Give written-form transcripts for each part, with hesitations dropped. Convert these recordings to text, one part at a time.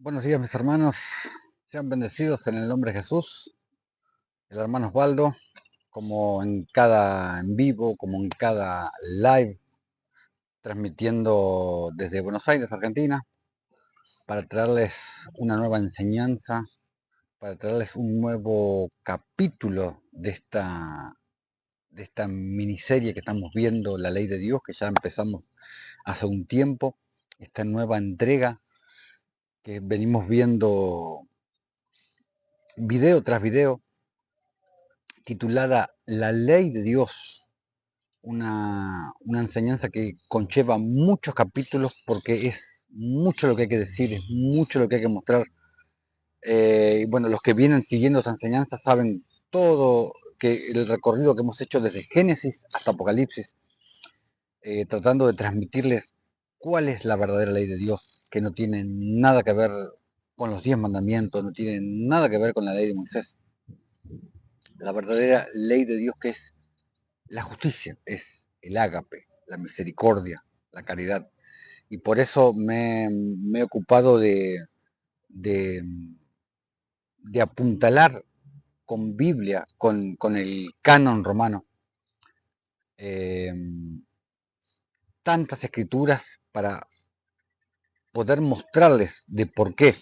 Buenos días mis hermanos, sean bendecidos en el nombre de Jesús, el hermano Osvaldo, como en cada en vivo, como en cada live, transmitiendo desde Buenos Aires, Argentina, para traerles una nueva enseñanza, para traerles un nuevo capítulo de esta miniserie que estamos viendo, La Ley de Dios, que ya empezamos hace un tiempo, esta nueva entrega que venimos viendo video tras video, titulada La Ley de Dios, una enseñanza que conlleva muchos capítulos porque es mucho lo que hay que decir, es mucho lo que hay que mostrar. Y bueno, los que vienen siguiendo esa enseñanza saben todo que el recorrido que hemos hecho desde Génesis hasta Apocalipsis, tratando de transmitirles cuál es la verdadera ley de Dios, que no tiene nada que ver con los 10 mandamientos, no tiene nada que ver con la ley de Moisés. La verdadera ley de Dios, que es la justicia, es el ágape, la misericordia, la caridad. Y por eso me he ocupado de, de apuntalar con Biblia, con el canon romano, eh, tantas escrituras para poder mostrarles de por qué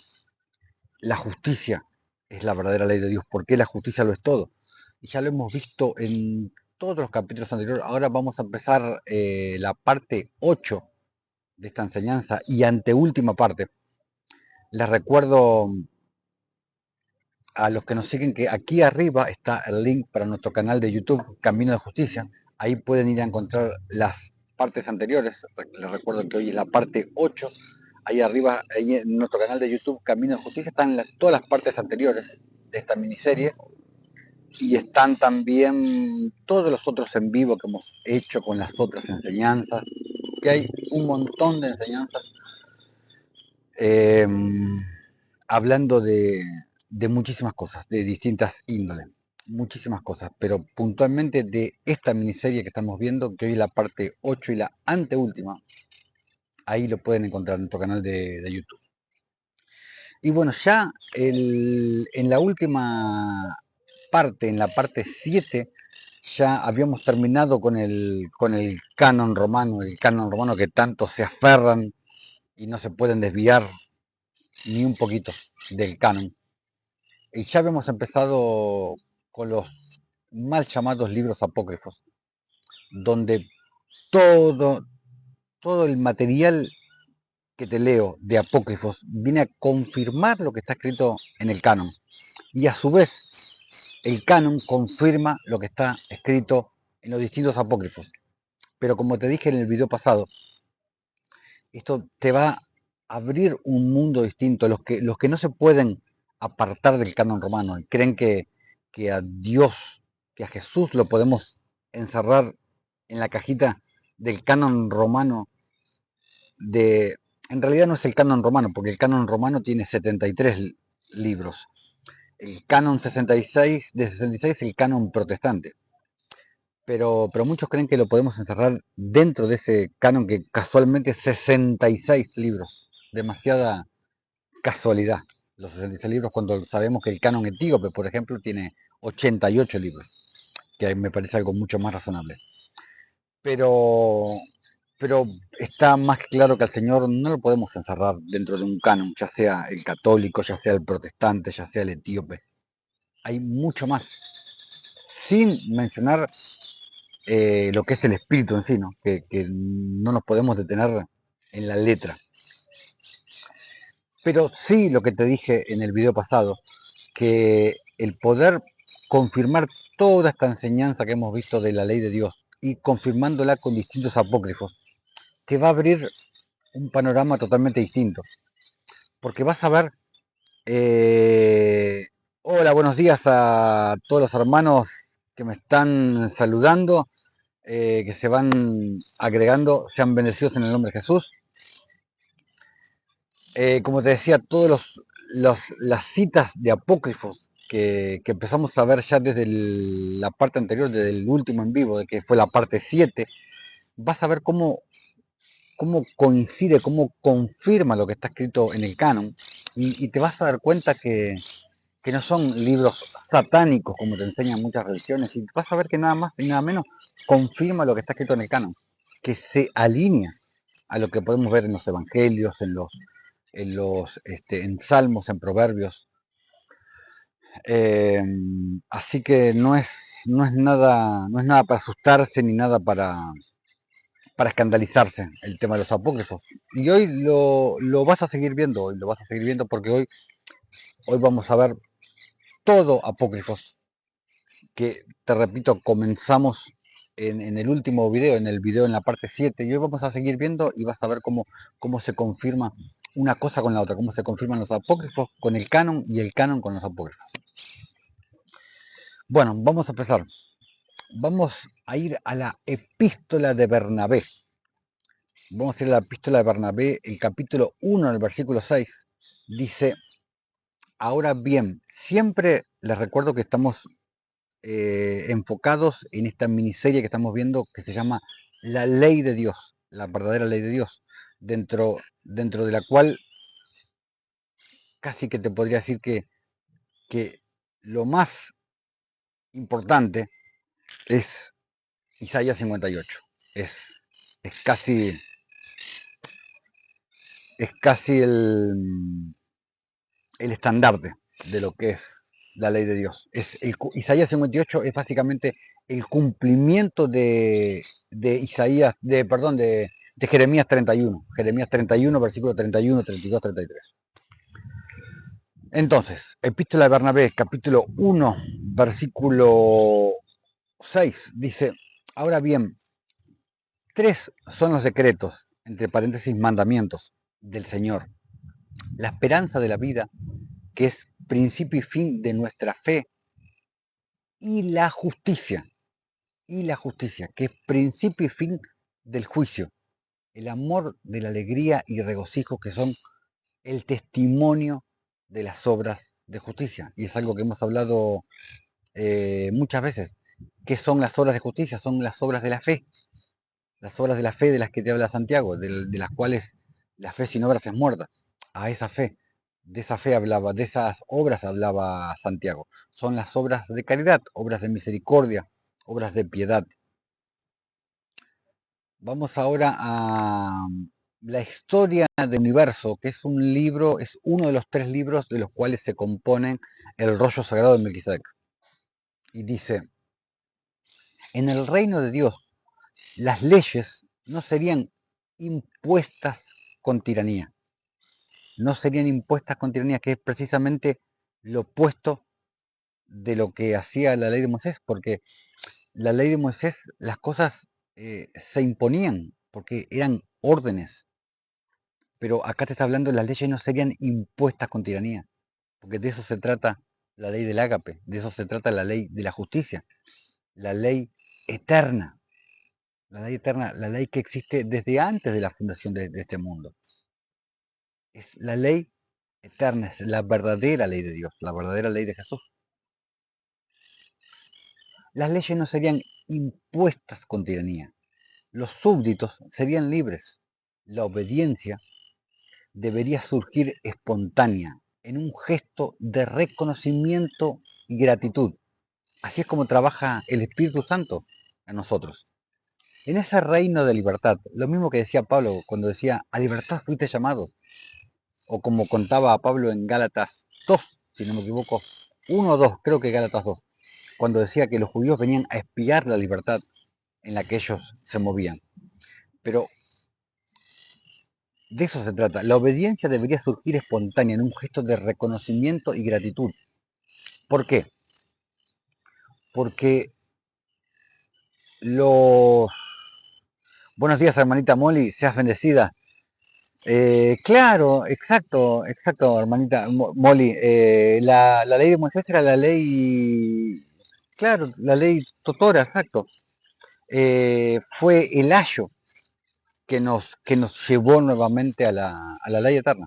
la justicia es la verdadera ley de Dios, por qué la justicia lo es todo. Y ya lo hemos visto en todos los capítulos anteriores. Ahora vamos a empezar la parte 8 de esta enseñanza y anteúltima parte. Les recuerdo a los que nos siguen que aquí arriba está el link para nuestro canal de YouTube Camino de Justicia. Ahí pueden ir a encontrar las partes anteriores. Les recuerdo que hoy es la parte 8. Ahí arriba, ahí en nuestro canal de YouTube Camino de Justicia, están todas las partes anteriores de esta miniserie. Y están también todos los otros en vivo que hemos hecho con las otras enseñanzas. Que hay un montón de enseñanzas eh, hablando de muchísimas cosas, de distintas índoles, muchísimas cosas, pero puntualmente de esta miniserie que estamos viendo, que hoy es la parte 8 y la anteúltima, ahí lo pueden encontrar en nuestro canal de YouTube. Y bueno, ya en la última parte, en la parte 7, ya habíamos terminado con el canon romano que tanto se aferran y no se pueden desviar ni un poquito del canon. Y ya habíamos empezado con los mal llamados libros apócrifos, donde todo, todo el material que te leo de apócrifos viene a confirmar lo que está escrito en el canon. Y a su vez, el canon confirma lo que está escrito en los distintos apócrifos. Pero como te dije en el video pasado, esto te va a abrir un mundo distinto. Los que no se pueden apartar del canon romano y creen que a Dios, que a Jesús lo podemos encerrar en la cajita del canon romano de... En realidad no es el canon romano, porque el canon romano tiene 73 libros. El canon 66, de 66 es el canon protestante. Pero muchos creen que lo podemos encerrar dentro de ese canon que casualmente es 66 libros. Demasiada casualidad. Los 66 libros cuando sabemos que el canon etíope, por ejemplo, tiene 88 libros, que me parece algo mucho más razonable. Pero, pero está más que claro que al Señor no lo podemos encerrar dentro de un canon, ya sea el católico, ya sea el protestante, ya sea el etíope. Hay mucho más, sin mencionar lo que es el espíritu en sí, ¿no? Que no nos podemos detener en la letra. Pero sí lo que te dije en el video pasado, que el poder confirmar toda esta enseñanza que hemos visto de la ley de Dios y confirmándola con distintos apócrifos, te va a abrir un panorama totalmente distinto. Porque vas a ver, hola, buenos días a todos los hermanos que me están saludando, que se van agregando, sean bendecidos en el nombre de Jesús. Como te decía, todas las citas de apócrifos que empezamos a ver ya desde la parte anterior, desde el último en vivo, de que fue la parte 7, vas a ver cómo cómo coincide, cómo confirma lo que está escrito en el canon, y te vas a dar cuenta que no son libros satánicos como te enseñan muchas religiones, y vas a ver que nada más y nada menos confirma lo que está escrito en el canon, que se alinea a lo que podemos ver en los evangelios, en salmos, en proverbios. Eh, Así que no es nada para asustarse ni nada para escandalizarse el tema de los apócrifos. Y hoy lo vas a seguir viendo, hoy lo vas a seguir viendo porque hoy vamos a ver todo apócrifos, que te repito, comenzamos en el último video, en el video en la parte 7, y hoy vamos a seguir viendo y vas a ver cómo se confirma una cosa con la otra, cómo se confirman los apócrifos con el canon y el canon con los apócrifos. Bueno, vamos a empezar. Vamos a ir a la epístola de Bernabé. Vamos a ir a la epístola de Bernabé, el capítulo 1, el versículo 6. Dice: ahora bien, siempre les recuerdo que estamos enfocados en esta miniserie que estamos viendo, que se llama La Ley de Dios, la verdadera ley de Dios, dentro de la cual casi que te podría decir que lo más importante es Isaías 58. Es, es casi, es casi el estandarte de lo que es la ley de Dios. Isaías 58 es básicamente el cumplimiento de Isaías, de Jeremías 31. Jeremías 31, versículo 31, 32, 33. Entonces, Epístola de Bernabé, capítulo 1, versículo 6, dice: ahora bien, 3 son los decretos, entre paréntesis mandamientos, del Señor. La esperanza de la vida, que es principio y fin de nuestra fe, y la justicia, que es principio y fin del juicio, el amor de la alegría y regocijo, que son el testimonio de las obras de justicia. Y es algo que hemos hablado muchas veces. ¿Qué son las obras de justicia? Son las obras de la fe. Las obras de la fe de las que te habla Santiago, de las cuales la fe sin obras es muerta. A esa fe, de esa fe hablaba, de esas obras hablaba Santiago. Son las obras de caridad, obras de misericordia, obras de piedad. Vamos ahora a la historia del universo, que es un libro, es uno de los 3 libros de los cuales se componen el rollo sagrado de Melquisedec. Y dice: en el reino de Dios, las leyes no serían impuestas con tiranía. No serían impuestas con tiranía, que es precisamente lo opuesto de lo que hacía la ley de Moisés, porque la ley de Moisés, las cosas se imponían, porque eran órdenes. Pero acá te está hablando de las leyes no serían impuestas con tiranía, porque de eso se trata la ley del ágape, de eso se trata la ley de la justicia, la ley eterna, la ley que existe desde antes de la fundación de este mundo. Es la ley eterna, es la verdadera ley de Dios, la verdadera ley de Jesús. Las leyes no serían impuestas con tiranía, los súbditos serían libres, la obediencia debería surgir espontánea, en un gesto de reconocimiento y gratitud. Así es como trabaja el Espíritu Santo en nosotros. En ese reino de libertad, lo mismo que decía Pablo cuando decía: a libertad fuiste llamado, o como contaba a Pablo en Gálatas 2, si no me equivoco, 1 o 2, creo que Gálatas 2, cuando decía que los judíos venían a espiar la libertad en la que ellos se movían. Pero de eso se trata. La obediencia debería surgir espontánea en un gesto de reconocimiento y gratitud. ¿Por qué? Porque los... Buenos días, hermanita Molly, seas bendecida. Claro, exacto, hermanita Molly. La ley de Moisés era la ley, claro, la ley tutora, exacto. Fue el ayo que nos llevó nuevamente a la ley eterna.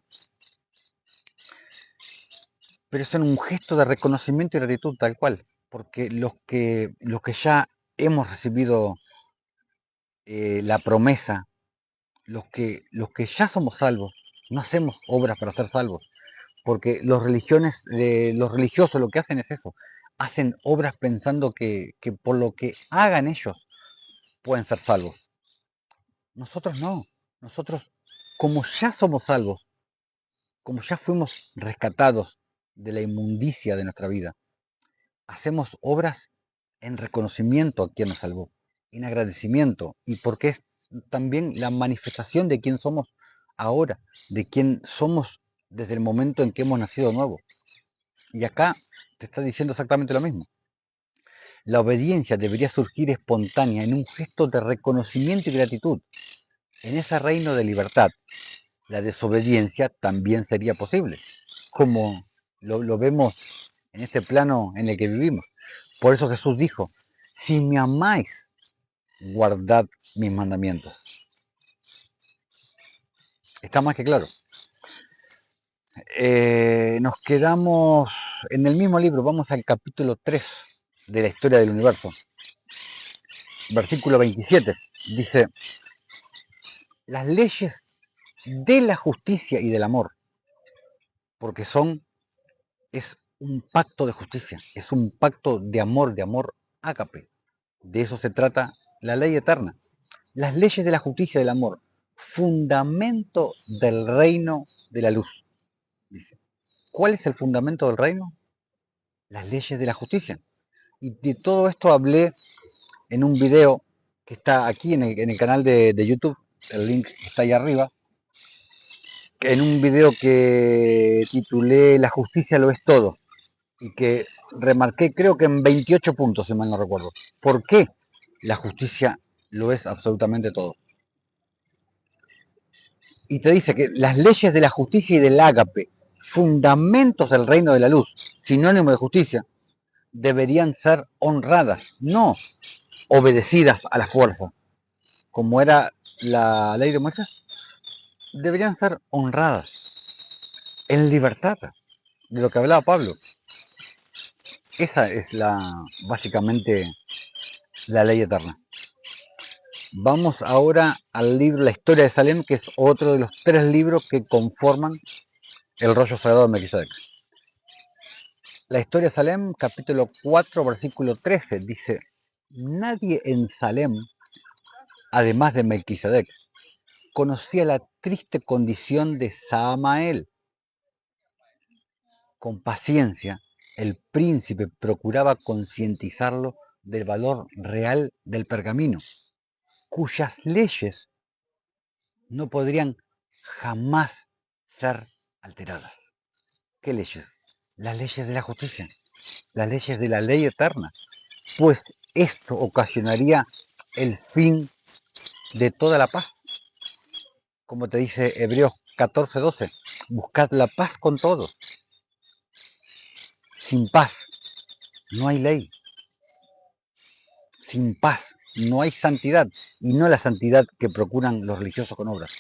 Pero es en un gesto de reconocimiento y gratitud, tal cual. Porque los que ya hemos recibido la promesa los que ya somos salvos, no hacemos obras para ser salvos, porque los religiosos lo que hacen es eso, hacen obras pensando que por lo que hagan ellos pueden ser salvos. Nosotros no, nosotros como ya somos salvos, como ya fuimos rescatados de la inmundicia de nuestra vida, hacemos obras en reconocimiento a quien nos salvó, en agradecimiento, y porque es también la manifestación de quién somos ahora, de quién somos desde el momento en que hemos nacido nuevo. Y acá te está diciendo exactamente lo mismo. La obediencia debería surgir espontánea en un gesto de reconocimiento y gratitud. En ese reino de libertad, la desobediencia también sería posible, como lo vemos en ese plano en el que vivimos. Por eso Jesús dijo, si me amáis, guardad mis mandamientos. Está más que claro. Nos quedamos en el mismo libro, vamos al capítulo 3 de la historia del universo. Versículo 27, dice, las leyes de la justicia y del amor, porque es un pacto de justicia, es un pacto de amor ágape. De eso se trata la ley eterna. Las leyes de la justicia y del amor, fundamento del reino de la luz. Dice, ¿cuál es el fundamento del reino? Las leyes de la justicia. Y de todo esto hablé en un video que está aquí en el canal de YouTube, el link está ahí arriba, en un video que titulé La justicia lo es todo, y que remarqué creo que en 28 puntos, si mal no recuerdo. ¿Por qué la justicia lo es absolutamente todo? Y te dice que las leyes de la justicia y del ágape, fundamentos del reino de la luz, sinónimo de justicia, deberían ser honradas, no obedecidas a la fuerza, como era la ley de Moisés. Deberían ser honradas, en libertad, de lo que hablaba Pablo. Esa es básicamente la ley eterna. Vamos ahora al libro La historia de Salem, que es otro de los 3 libros que conforman el rollo sagrado de Melquisedec. La historia de Salem, capítulo 4, versículo 13, dice, nadie en Salem, además de Melquisedec, conocía la triste condición de Samael. Con paciencia, el príncipe procuraba concientizarlo del valor real del pergamino, cuyas leyes no podrían jamás ser alteradas. ¿Qué leyes? Las leyes de la justicia, las leyes de la ley eterna, pues esto ocasionaría el fin de toda la paz. Como te dice Hebreos 14:12, buscad la paz con todos. Sin paz no hay ley. Sin paz no hay santidad. Y no la santidad que procuran los religiosos con obras.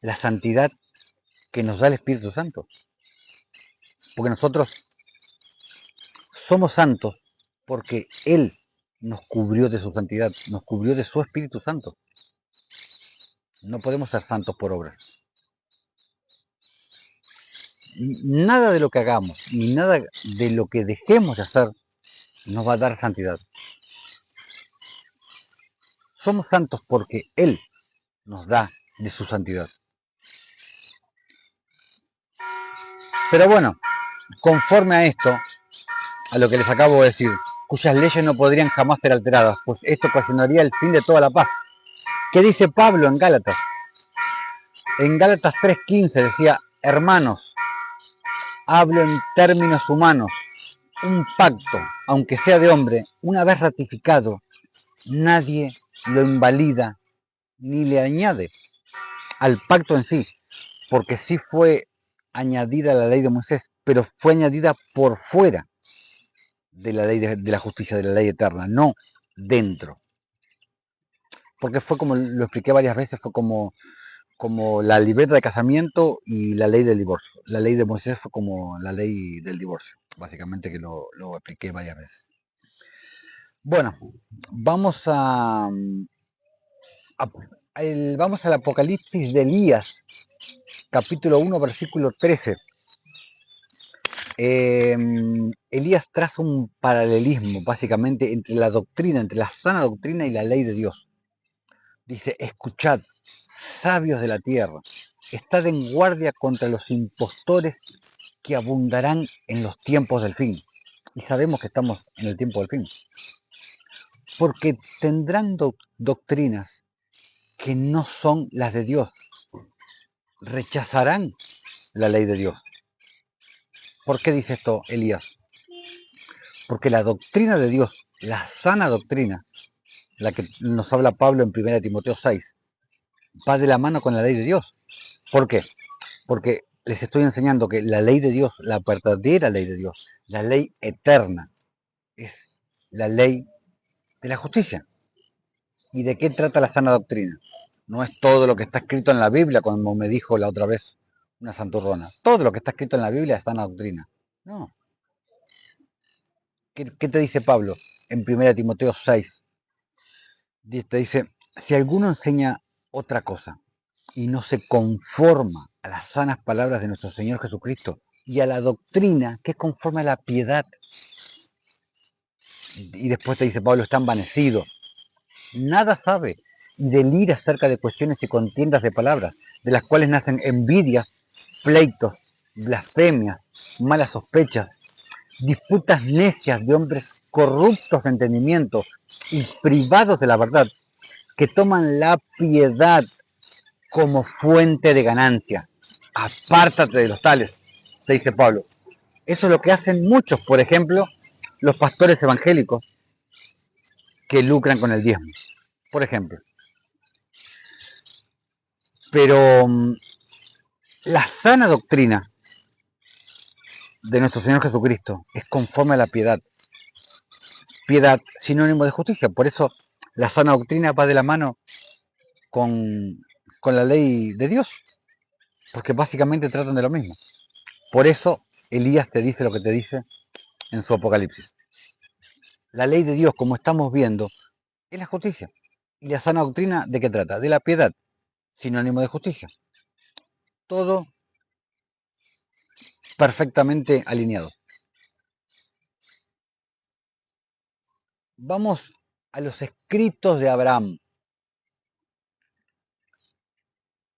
La santidad que nos da el Espíritu Santo. Porque nosotros somos santos porque Él nos cubrió de su santidad, nos cubrió de su Espíritu Santo. No podemos ser santos por obras. Nada de lo que hagamos, ni nada de lo que dejemos de hacer, nos va a dar santidad. Somos santos porque Él nos da de su santidad. Pero bueno, conforme a esto, a lo que les acabo de decir, cuyas leyes no podrían jamás ser alteradas, pues esto ocasionaría el fin de toda la paz. ¿Qué dice Pablo en Gálatas? En Gálatas 3:15 decía, hermanos, hablo en términos humanos, un pacto, aunque sea de hombre, una vez ratificado, nadie lo invalida ni le añade al pacto en sí, porque sí fue añadida la ley de Moisés, pero fue añadida por fuera de la ley de la justicia, de la ley eterna, no dentro. Porque fue como lo expliqué varias veces, fue como la libreta de casamiento y la ley del divorcio. La ley de Moisés fue como la ley del divorcio, básicamente, que lo expliqué varias veces. Bueno, vamos a Vamos al Apocalipsis de Elías, capítulo 1, versículo 13. Elías traza un paralelismo, básicamente, entre la doctrina, entre la sana doctrina y la ley de Dios. Dice, escuchad, sabios de la tierra, estad en guardia contra los impostores que abundarán en los tiempos del fin. Y sabemos que estamos en el tiempo del fin. Porque tendrán doctrinas que no son las de Dios. Rechazarán la ley de Dios. ¿Por qué dice esto Elías? Porque la doctrina de Dios, la sana doctrina, la que nos habla Pablo en 1 Timoteo 6, va de la mano con la ley de Dios. ¿Por qué? Porque les estoy enseñando que la ley de Dios, la verdadera ley de Dios, la ley eterna, es la ley de la justicia. ¿Y de qué trata la sana doctrina? No es todo lo que está escrito en la Biblia, como me dijo la otra vez una santurrona. Todo lo que está escrito en la Biblia es sana doctrina. No. ¿Qué te dice Pablo en 1 Timoteo 6? Te dice, si alguno enseña otra cosa y no se conforma a las sanas palabras de nuestro Señor Jesucristo y a la doctrina que es conforme a la piedad, y después te dice Pablo, está envanecido, nada sabe y delira acerca de cuestiones y contiendas de palabras, de las cuales nacen envidias, pleitos, blasfemias, malas sospechas, disputas necias de hombres corruptos de entendimiento y privados de la verdad, que toman la piedad como fuente de ganancia. Apártate de los tales, te dice Pablo. Eso es lo que hacen muchos, por ejemplo, los pastores evangélicos que lucran con el diezmo, por ejemplo. Pero la sana doctrina de nuestro Señor Jesucristo es conforme a la piedad. Piedad, sinónimo de justicia. Por eso la sana doctrina va de la mano con la ley de Dios, porque básicamente tratan de lo mismo. Por eso Elías te dice lo que te dice en su Apocalipsis. La ley de Dios, como estamos viendo, es la justicia. ¿Y la sana doctrina de qué trata? De la piedad, sinónimo de justicia. Todo perfectamente alineado. Vamos a los escritos de Abraham.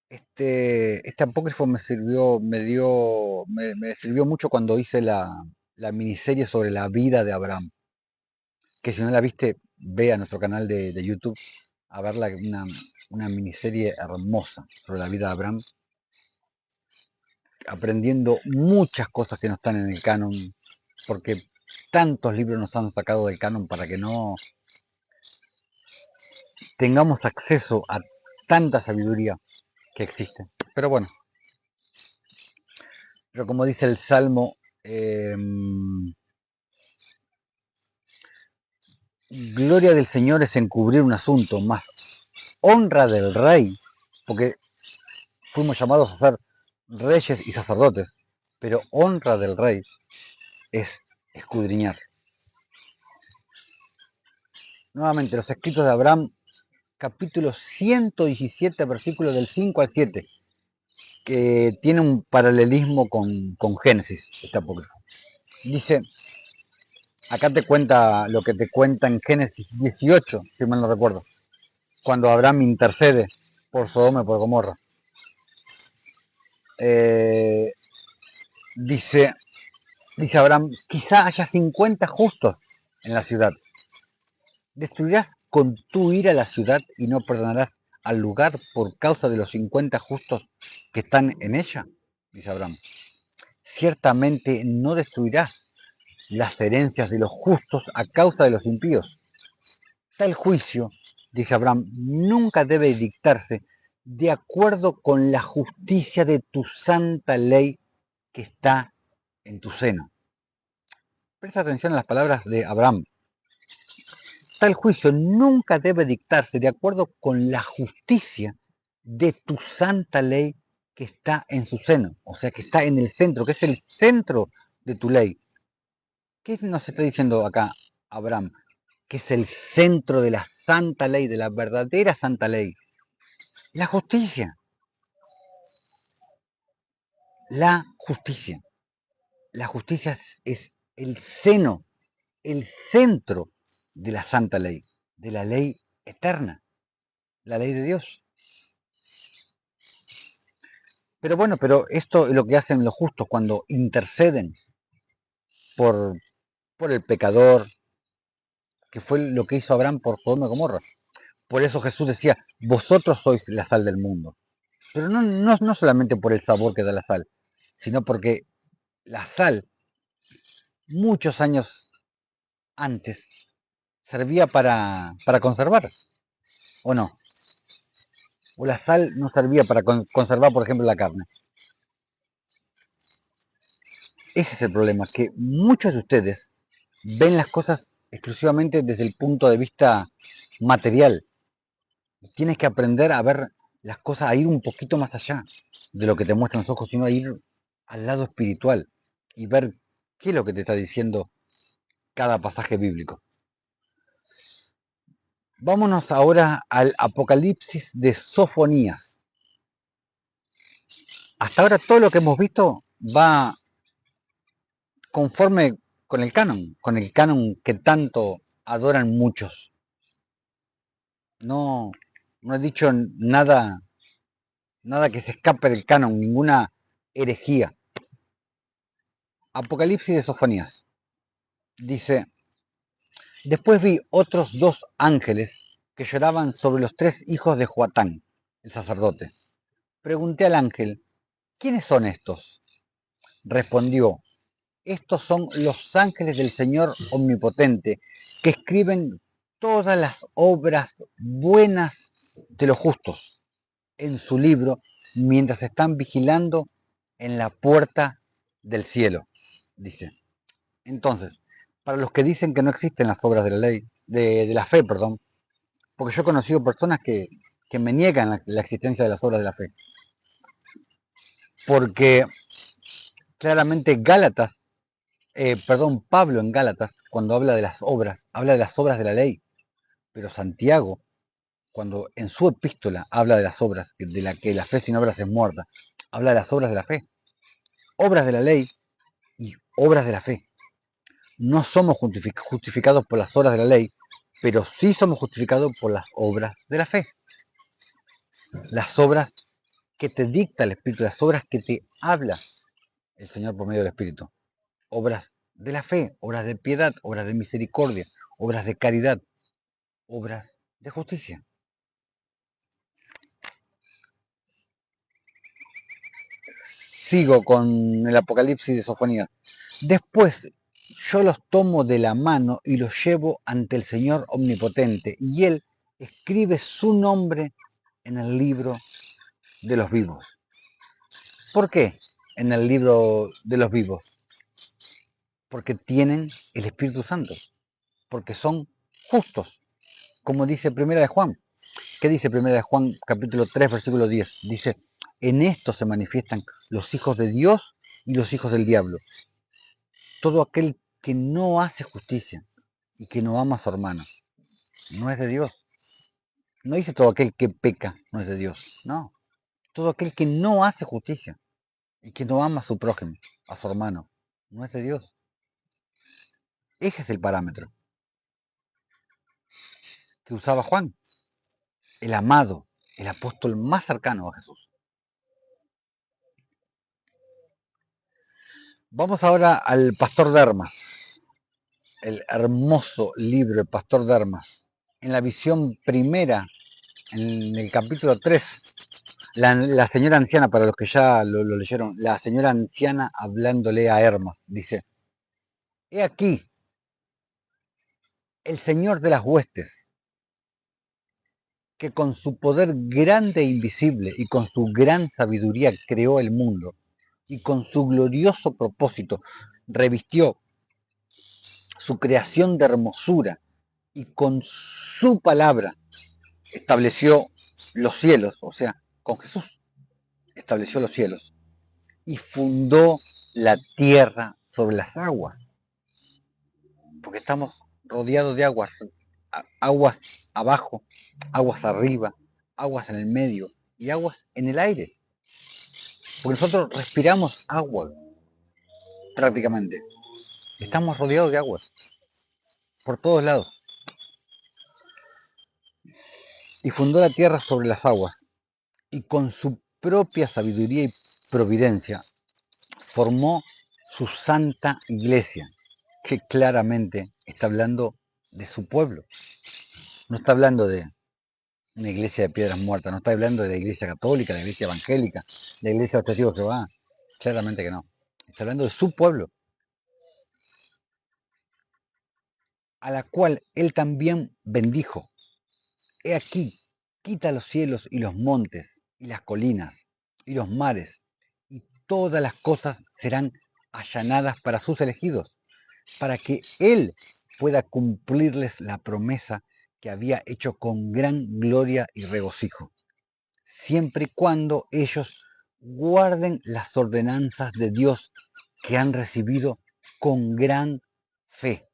Este apócrifo me sirvió mucho cuando hice la miniserie sobre la vida de Abraham. Que si no la viste, ve a nuestro canal de YouTube a verla, una miniserie hermosa sobre la vida de Abraham, aprendiendo muchas cosas que no están en el canon, porque tantos libros nos han sacado del canon para que no tengamos acceso a tanta sabiduría que existe. Pero bueno, pero como dice el Salmo, gloria del Señor es encubrir un asunto, más honra del rey, porque fuimos llamados a ser reyes y sacerdotes, pero honra del rey es escudriñar. Nuevamente, los escritos de Abraham, capítulo 117, versículos del 5 al 7, que tiene un paralelismo con Génesis, este apócrifo. Dice, acá te cuenta lo que te cuenta en Génesis 18, si mal no recuerdo, cuando Abraham intercede por Sodoma y por Gomorra. Dice Abraham, quizá haya 50 justos en la ciudad. ¿Destruirás con tu ira la ciudad y no perdonarás al lugar por causa de los 50 justos que están en ella? Dice Abraham. Ciertamente no destruirás las herencias de los justos a causa de los impíos. Tal juicio, dice Abraham, nunca debe dictarse de acuerdo con la justicia de tu santa ley que está en tu seno. Presta atención a las palabras de Abraham. Tal juicio nunca debe dictarse de acuerdo con la justicia de tu santa ley que está en su seno, o sea, que está en el centro, que es el centro de tu ley. ¿Qué nos está diciendo acá Abraham? Que es el centro de la santa ley, de la verdadera santa ley. La justicia. La justicia. La justicia es el seno, el centro de la santa ley, de la ley eterna, la ley de Dios. Pero bueno, pero esto es lo que hacen los justos cuando interceden por, por el pecador, que fue lo que hizo Abraham por Sodoma y Gomorra. Por eso Jesús decía, vosotros sois la sal del mundo. Pero no solamente por el sabor que da la sal, sino porque la sal, muchos años antes, servía para conservar, ¿o no? O la sal no servía para conservar, por ejemplo, la carne. Ese es el problema, que muchos de ustedes ven las cosas exclusivamente desde el punto de vista material. Tienes que aprender a ver las cosas, a ir un poquito más allá de lo que te muestran los ojos, sino a ir al lado espiritual y ver qué es lo que te está diciendo cada pasaje bíblico. Vámonos ahora al Apocalipsis de Sofonías. Hasta ahora todo lo que hemos visto va conforme con el canon que tanto adoran muchos. No, no he dicho nada que se escape del canon, ninguna herejía. Apocalipsis de Sofonías. Dice, después vi otros dos ángeles que lloraban sobre los tres hijos de Joatán, el sacerdote. Pregunté al ángel, ¿quiénes son estos? Respondió, estos son los ángeles del Señor Omnipotente, que escriben todas las obras buenas de los justos en su libro mientras están vigilando en la puerta del cielo, dice. Entonces, para los que dicen que no existen las obras de la ley, de la fe, perdón, porque yo he conocido personas que me niegan la existencia de las obras de la fe, porque claramente Gálatas, Pablo en Gálatas, cuando habla de las obras, habla de las obras de la ley, pero Santiago, cuando en su epístola habla de las obras, de la que la fe sin obras es muerta, habla de las obras de la fe, obras de la ley y obras de la fe. No somos justificados por las obras de la ley, pero sí somos justificados por las obras de la fe. Las obras que te dicta el Espíritu, las obras que te habla el Señor por medio del Espíritu. Obras de la fe, obras de piedad, obras de misericordia, obras de caridad, obras de justicia. Sigo con el Apocalipsis de Sofonías. Después yo los tomo de la mano y los llevo ante el Señor Omnipotente, y Él escribe su nombre en el libro de los vivos. ¿Por qué en el libro de los vivos? Porque tienen el Espíritu Santo, porque son justos, como dice Primera de Juan. ¿Qué dice Primera de Juan capítulo 3 versículo 10? Dice, en esto se manifiestan los hijos de Dios y los hijos del diablo. Todo aquel que no hace justicia y que no ama a su hermano, no es de Dios. No dice todo aquel que peca, no es de Dios. No, todo aquel que no hace justicia y que no ama a su prójimo, a su hermano, no es de Dios. Ese es el parámetro que usaba Juan, el amado, el apóstol más cercano a Jesús. Vamos ahora al Pastor Dermas, el hermoso libro del Pastor Dermas. En la visión primera, en el capítulo 3, la señora anciana, para los que ya lo leyeron, la señora anciana hablándole a Hermas, dice, he aquí, el Señor de las huestes, que con su poder grande e invisible y con su gran sabiduría creó el mundo, y con su glorioso propósito revistió su creación de hermosura, y con su palabra estableció los cielos, o sea, con Jesús estableció los cielos, y fundó la tierra sobre las aguas, porque estamos rodeados de aguas abajo, aguas arriba, aguas en el medio, y aguas en el aire. Porque nosotros respiramos agua prácticamente. Estamos rodeados de aguas por todos lados. Y fundó la tierra sobre las aguas. Y con su propia sabiduría y providencia formó su santa iglesia, que claramente está hablando de su pueblo. No está hablando de una iglesia de piedras muertas, no está hablando de la iglesia católica, de la iglesia evangélica, de la iglesia de los testigos de Jehová. Claramente que no. Está hablando de su pueblo, a la cual él también bendijo. He aquí, quita los cielos y los montes, y las colinas, y los mares, y todas las cosas serán allanadas para sus elegidos, para que él pueda cumplirles la promesa que había hecho con gran gloria y regocijo, siempre y cuando ellos guarden las ordenanzas de Dios que han recibido con gran fe.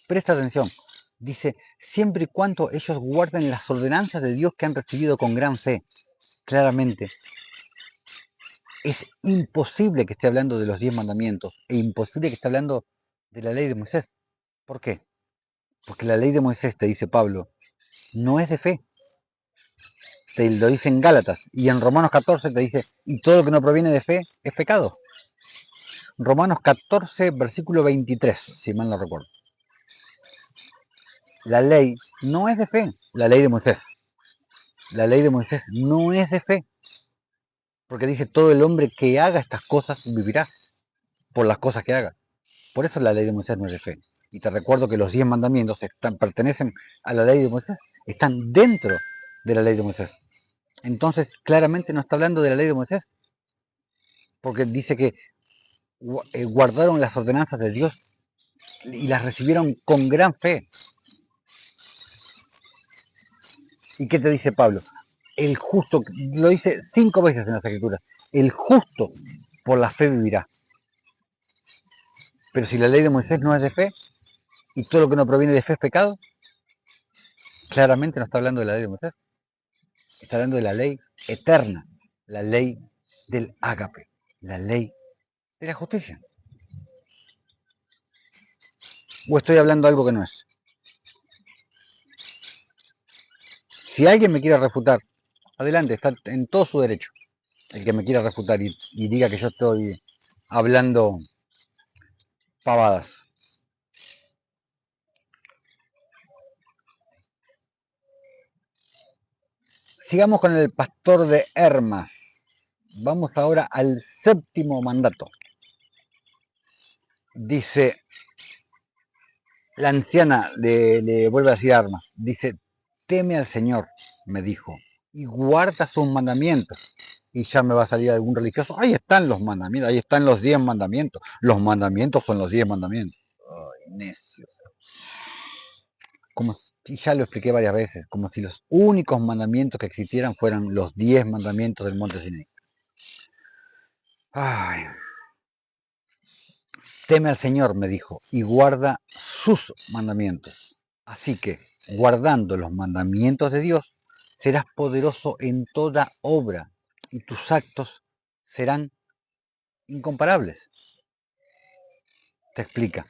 Presta atención, dice, siempre y cuando ellos guarden las ordenanzas de Dios que han recibido con gran fe. Claramente, es imposible que esté hablando de los 10 mandamientos, e imposible que esté hablando de la ley de Moisés. ¿Por qué? Porque la ley de Moisés, te dice Pablo, no es de fe. Te lo dice en Gálatas, y en Romanos 14 te dice, y todo lo que no proviene de fe es pecado. Romanos 14, versículo 23, si mal no recuerdo. La ley no es de fe, la ley de Moisés. La ley de Moisés no es de fe, porque dice, todo el hombre que haga estas cosas vivirá por las cosas que haga. Por eso la ley de Moisés no es de fe. Y te recuerdo que los 10 mandamientos pertenecen a la ley de Moisés, están dentro de la ley de Moisés. Entonces, claramente no está hablando de la ley de Moisés, porque dice que guardaron las ordenanzas de Dios y las recibieron con gran fe. ¿Y qué te dice Pablo? El justo, lo dice 5 veces en las Escrituras, el justo por la fe vivirá. Pero si la ley de Moisés no es de fe, y todo lo que no proviene de fe es pecado, claramente no está hablando de la ley de Moisés. Está hablando de la ley eterna, la ley del ágape, la ley de la justicia. ¿O estoy hablando algo que no es? Si alguien me quiere refutar, adelante, está en todo su derecho. El que me quiera refutar y diga que yo estoy hablando pavadas. Sigamos con el pastor de Hermas. Vamos ahora al 7º mandato. Dice, la anciana le vuelve a decir a Hermas, dice, teme al Señor, me dijo, y guarda sus mandamientos. Y ya me va a salir algún religioso, ahí están los mandamientos, ahí están los 10 mandamientos. Los mandamientos son los 10 mandamientos. Ay, necio. Como, y ya lo expliqué varias veces, como si los únicos mandamientos que existieran fueran los 10 mandamientos del monte Sinaí. Ay, teme al Señor, me dijo, y guarda sus mandamientos. Así que, guardando los mandamientos de Dios, serás poderoso en toda obra y tus actos serán incomparables. Te explica.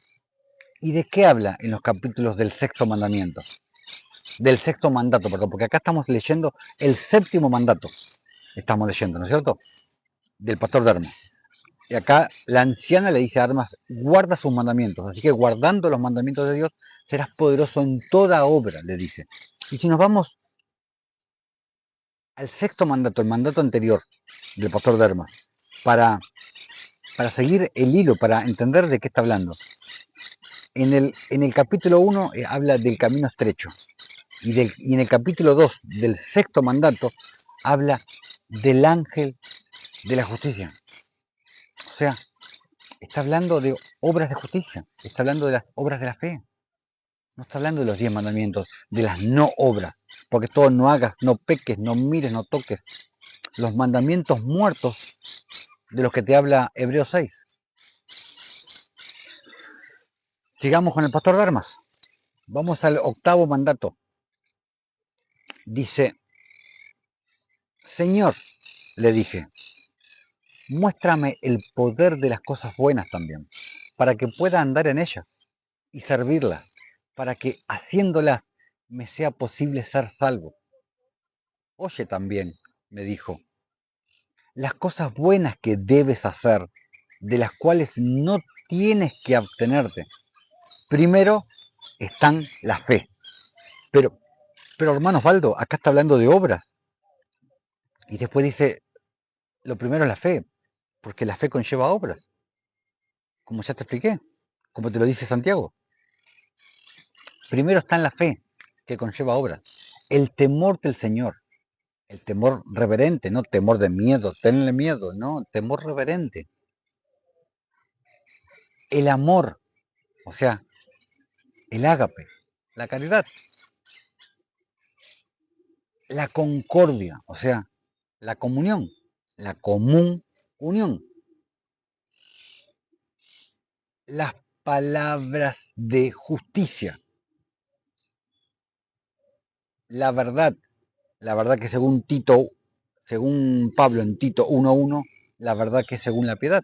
¿Y de qué habla en los capítulos del 6º mandamiento? Del 6º mandato, perdón, porque acá estamos leyendo el 7º mandato. Estamos leyendo, ¿no es cierto? Del pastor de Hermas. Y acá la anciana le dice a Hermas, guarda sus mandamientos. Así que guardando los mandamientos de Dios, serás poderoso en toda obra, le dice. Y si nos vamos al 6º mandato, el mandato anterior del pastor de Hermas, para seguir el hilo, para entender de qué está hablando. En el capítulo 1 habla del camino estrecho. Y en el capítulo 2 del 6º mandato habla del ángel de la justicia. O sea, está hablando de obras de justicia, está hablando de las obras de la fe. No está hablando de los 10 mandamientos, de las no obras, porque todo no hagas, no peques, no mires, no toques. Los mandamientos muertos de los que te habla Hebreos 6. Sigamos con el pastor de Hermas. Vamos al 8º mandato. Dice, Señor, le dije, muéstrame el poder de las cosas buenas también, para que pueda andar en ellas y servirlas, para que haciéndolas me sea posible ser salvo. Oye también, me dijo, las cosas buenas que debes hacer, de las cuales no tienes que abstenerte. Primero están la fe. Pero, pero hermano Osvaldo, acá está hablando de obras. Y después dice, lo primero es la fe, porque la fe conlleva obras, como ya te expliqué, como te lo dice Santiago. Primero está en la fe, que conlleva obras. El temor del Señor, el temor reverente, no temor de miedo, tenle miedo, no, temor reverente. El amor, o sea, el ágape, la caridad. La concordia, o sea, la comunión, la común unión. Las palabras de justicia, la verdad, que según Tito, según Pablo en Tito 1:1, la verdad que según la piedad.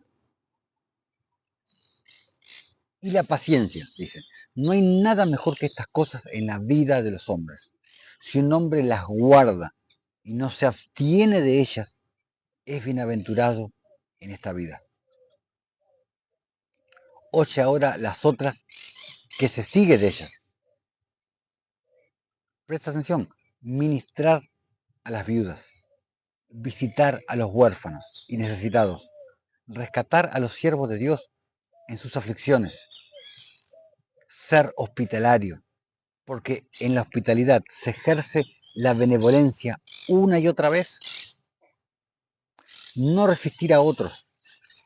Y la paciencia, dice, no hay nada mejor que estas cosas en la vida de los hombres. Si un hombre las guarda y no se abstiene de ellas, es bienaventurado en esta vida. Oye ahora las otras que se sigue de ellas. Presta atención, ministrar a las viudas, visitar a los huérfanos y necesitados, rescatar a los siervos de Dios en sus aflicciones, ser hospitalario, porque en la hospitalidad se ejerce la benevolencia una y otra vez, no resistir a otros,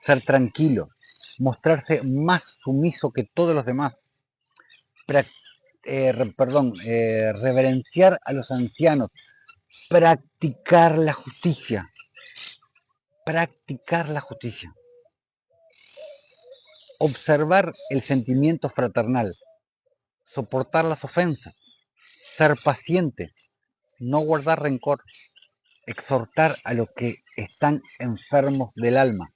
ser tranquilo, mostrarse más sumiso que todos los demás, reverenciar a los ancianos, practicar la justicia, observar el sentimiento fraternal, soportar las ofensas, ser paciente, no guardar rencor, exhortar a los que están enfermos del alma,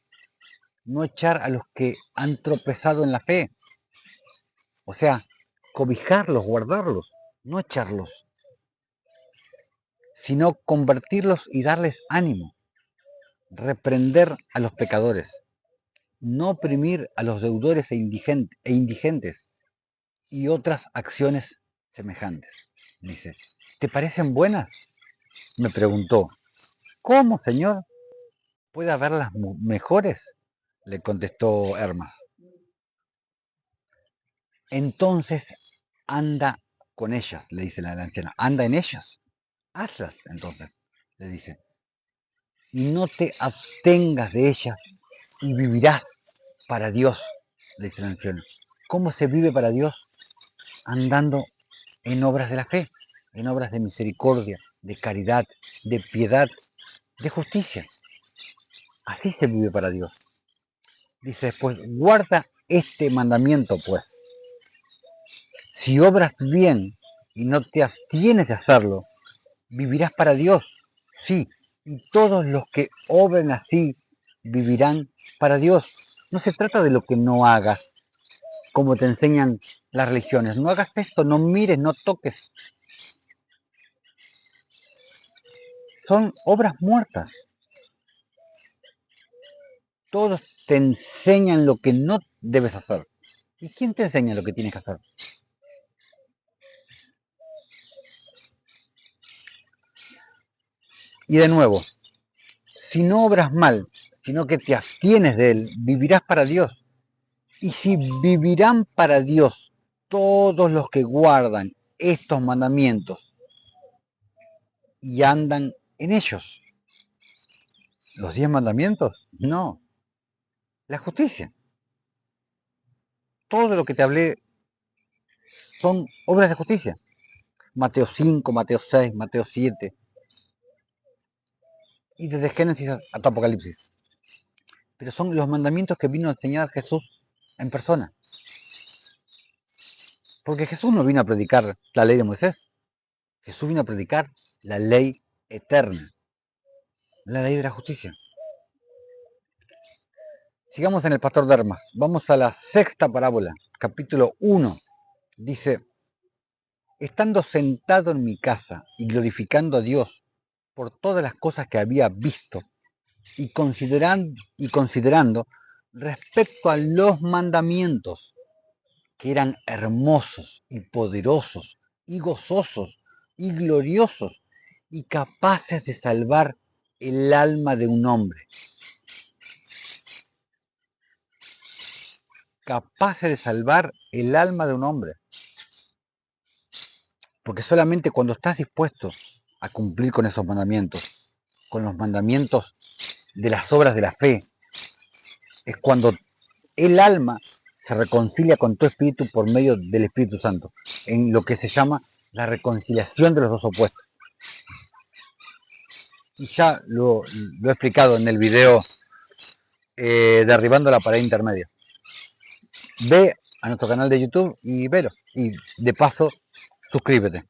no echar a los que han tropezado en la fe, o sea, cobijarlos, guardarlos, no echarlos, sino convertirlos y darles ánimo, reprender a los pecadores, no oprimir a los deudores e indigentes y otras acciones semejantes. Dice, ¿te parecen buenas? Me preguntó. ¿Cómo, señor? ¿Puede haberlas mejores? Le contestó Hermas. Entonces anda con ellas, le dice la anciana. Anda en ellas. Hazlas, entonces, le dice. Y no te abstengas de ellas y vivirás para Dios, le dice la anciana. ¿Cómo se vive para Dios? Andando en obras de la fe, en obras de misericordia, de caridad, de piedad, de justicia. Así se vive para Dios. Dice después, guarda este mandamiento, pues. Si obras bien y no te abstienes de hacerlo, vivirás para Dios. Sí, y todos los que obren así vivirán para Dios. No se trata de lo que no hagas, como te enseñan las religiones. No hagas esto, no mires, no toques. Son obras muertas. Todos te enseñan lo que no debes hacer. ¿Y quién te enseña lo que tienes que hacer? Y de nuevo, si no obras mal, sino que te abstienes de él, vivirás para Dios. Y si vivirán para Dios todos los que guardan estos mandamientos y andan en ellos. ¿Los 10 mandamientos? No. La justicia. Todo lo que te hablé son obras de justicia. Mateo 5, Mateo 6, Mateo 7. Y desde Génesis hasta Apocalipsis. Pero son los mandamientos que vino a enseñar Jesús en persona. Porque Jesús no vino a predicar la ley de Moisés. Jesús vino a predicar la ley eterna. La ley de la justicia. Sigamos en el pastor Dermas. Vamos a la sexta parábola, capítulo 1. Dice, estando sentado en mi casa y glorificando a Dios por todas las cosas que había visto y considerando respecto a los mandamientos, que eran hermosos y poderosos y gozosos y gloriosos y capaces de salvar el alma de un hombre. Capaces de salvar el alma de un hombre. Porque solamente cuando estás dispuesto a cumplir con esos mandamientos, con los mandamientos de las obras de la fe, es cuando el alma se reconcilia con tu espíritu por medio del Espíritu Santo, en lo que se llama la reconciliación de los dos opuestos. Y ya lo he explicado en el video Derribando la pared intermedia. Ve a nuestro canal de YouTube y velo. Y de paso, suscríbete.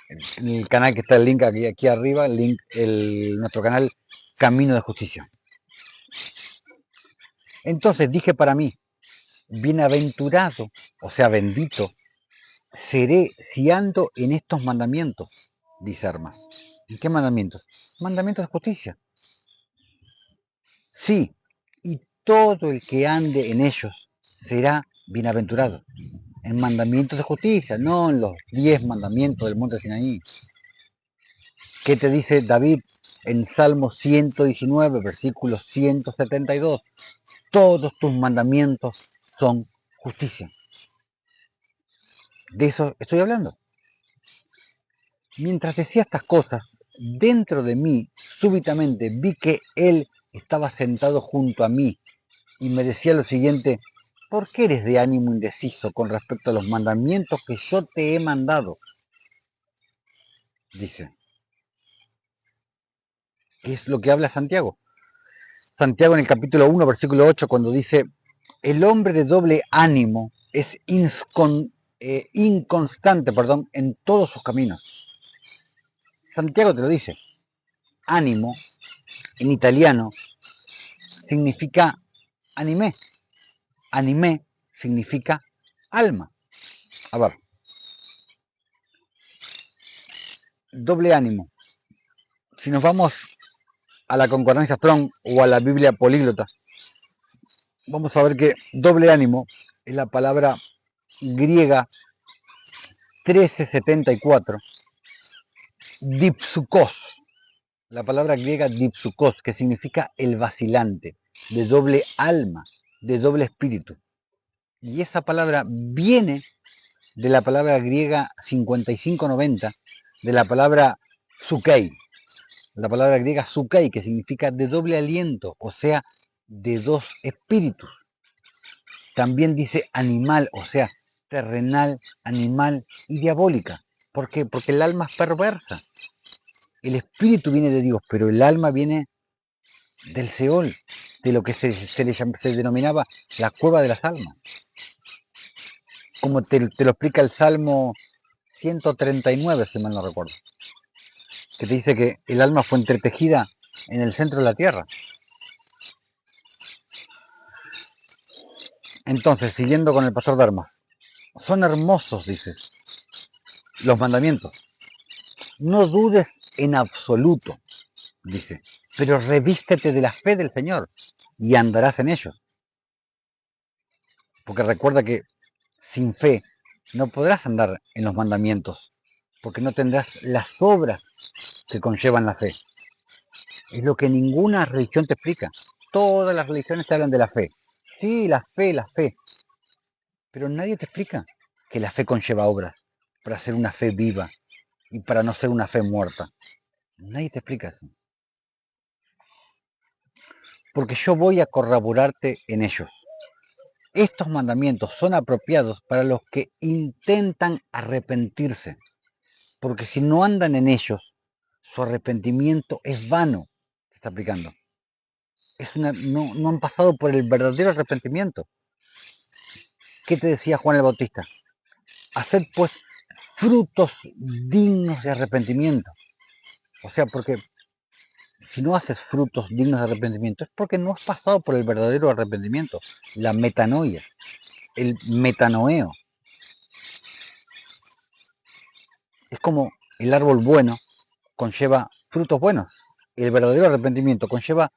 En el canal que está el link aquí arriba, nuestro canal Camino de Justicia. Entonces dije para mí, bienaventurado, o sea, bendito, seré si ando en estos mandamientos, dice Armas. ¿En qué mandamientos? Mandamientos de justicia. Sí, y todo el que ande en ellos será bienaventurado. En mandamientos de justicia, no en los 10 mandamientos del monte Sinaí. ¿Qué te dice David en Salmo 119, versículo 172? Todos tus mandamientos son justicia. De eso estoy hablando. Mientras decía estas cosas, dentro de mí, súbitamente vi que él estaba sentado junto a mí y me decía lo siguiente: ¿por qué eres de ánimo indeciso con respecto a los mandamientos que yo te he mandado? Dice. ¿Qué es lo que habla Santiago? Santiago en el capítulo 1, versículo 8, cuando dice, el hombre de doble ánimo es inconstante, en todos sus caminos. Santiago te lo dice. Ánimo, en italiano, significa animé. Animé significa alma. A ver, doble ánimo. Si nos vamos a la concordancia Strong o a la Biblia políglota, vamos a ver que doble ánimo es la palabra griega 1374, dipsukos, la palabra griega dipsukos, que significa el vacilante, de doble alma, de doble espíritu. Y esa palabra viene de la palabra griega 5590, de la palabra sukei, la palabra griega sukei, que significa de doble aliento, o sea, de dos espíritus. También dice animal, o sea, terrenal, animal y diabólica. ¿Por qué? Porque el alma es perversa. El espíritu viene de Dios, pero el alma viene del Seol, de lo que se denominaba la cueva de las almas. Como te lo explica el Salmo 139, si mal no recuerdo, que te dice que el alma fue entretejida en el centro de la tierra. Entonces, siguiendo con el pastor Dermas, son hermosos, dice, los mandamientos. No dudes en absoluto, dice, pero revístete de la fe del Señor y andarás en ellos. Porque recuerda que sin fe no podrás andar en los mandamientos, porque no tendrás las obras que conllevan la fe. Es lo que ninguna religión te explica. Todas las religiones te hablan de la fe. Sí, la fe. Pero nadie te explica que la fe conlleva obras para ser una fe viva y para no ser una fe muerta. Nadie te explica eso. Porque yo voy a corroborarte en ellos. Estos mandamientos son apropiados para los que intentan arrepentirse. Porque si no andan en ellos, su arrepentimiento es vano. Se está aplicando. No han pasado por el verdadero arrepentimiento. ¿Qué te decía Juan el Bautista? Haced pues frutos dignos de arrepentimiento. O sea, porque si no haces frutos dignos de arrepentimiento, es porque no has pasado por el verdadero arrepentimiento, la metanoia, el metanoeo. Es como el árbol bueno conlleva frutos buenos. El verdadero arrepentimiento conlleva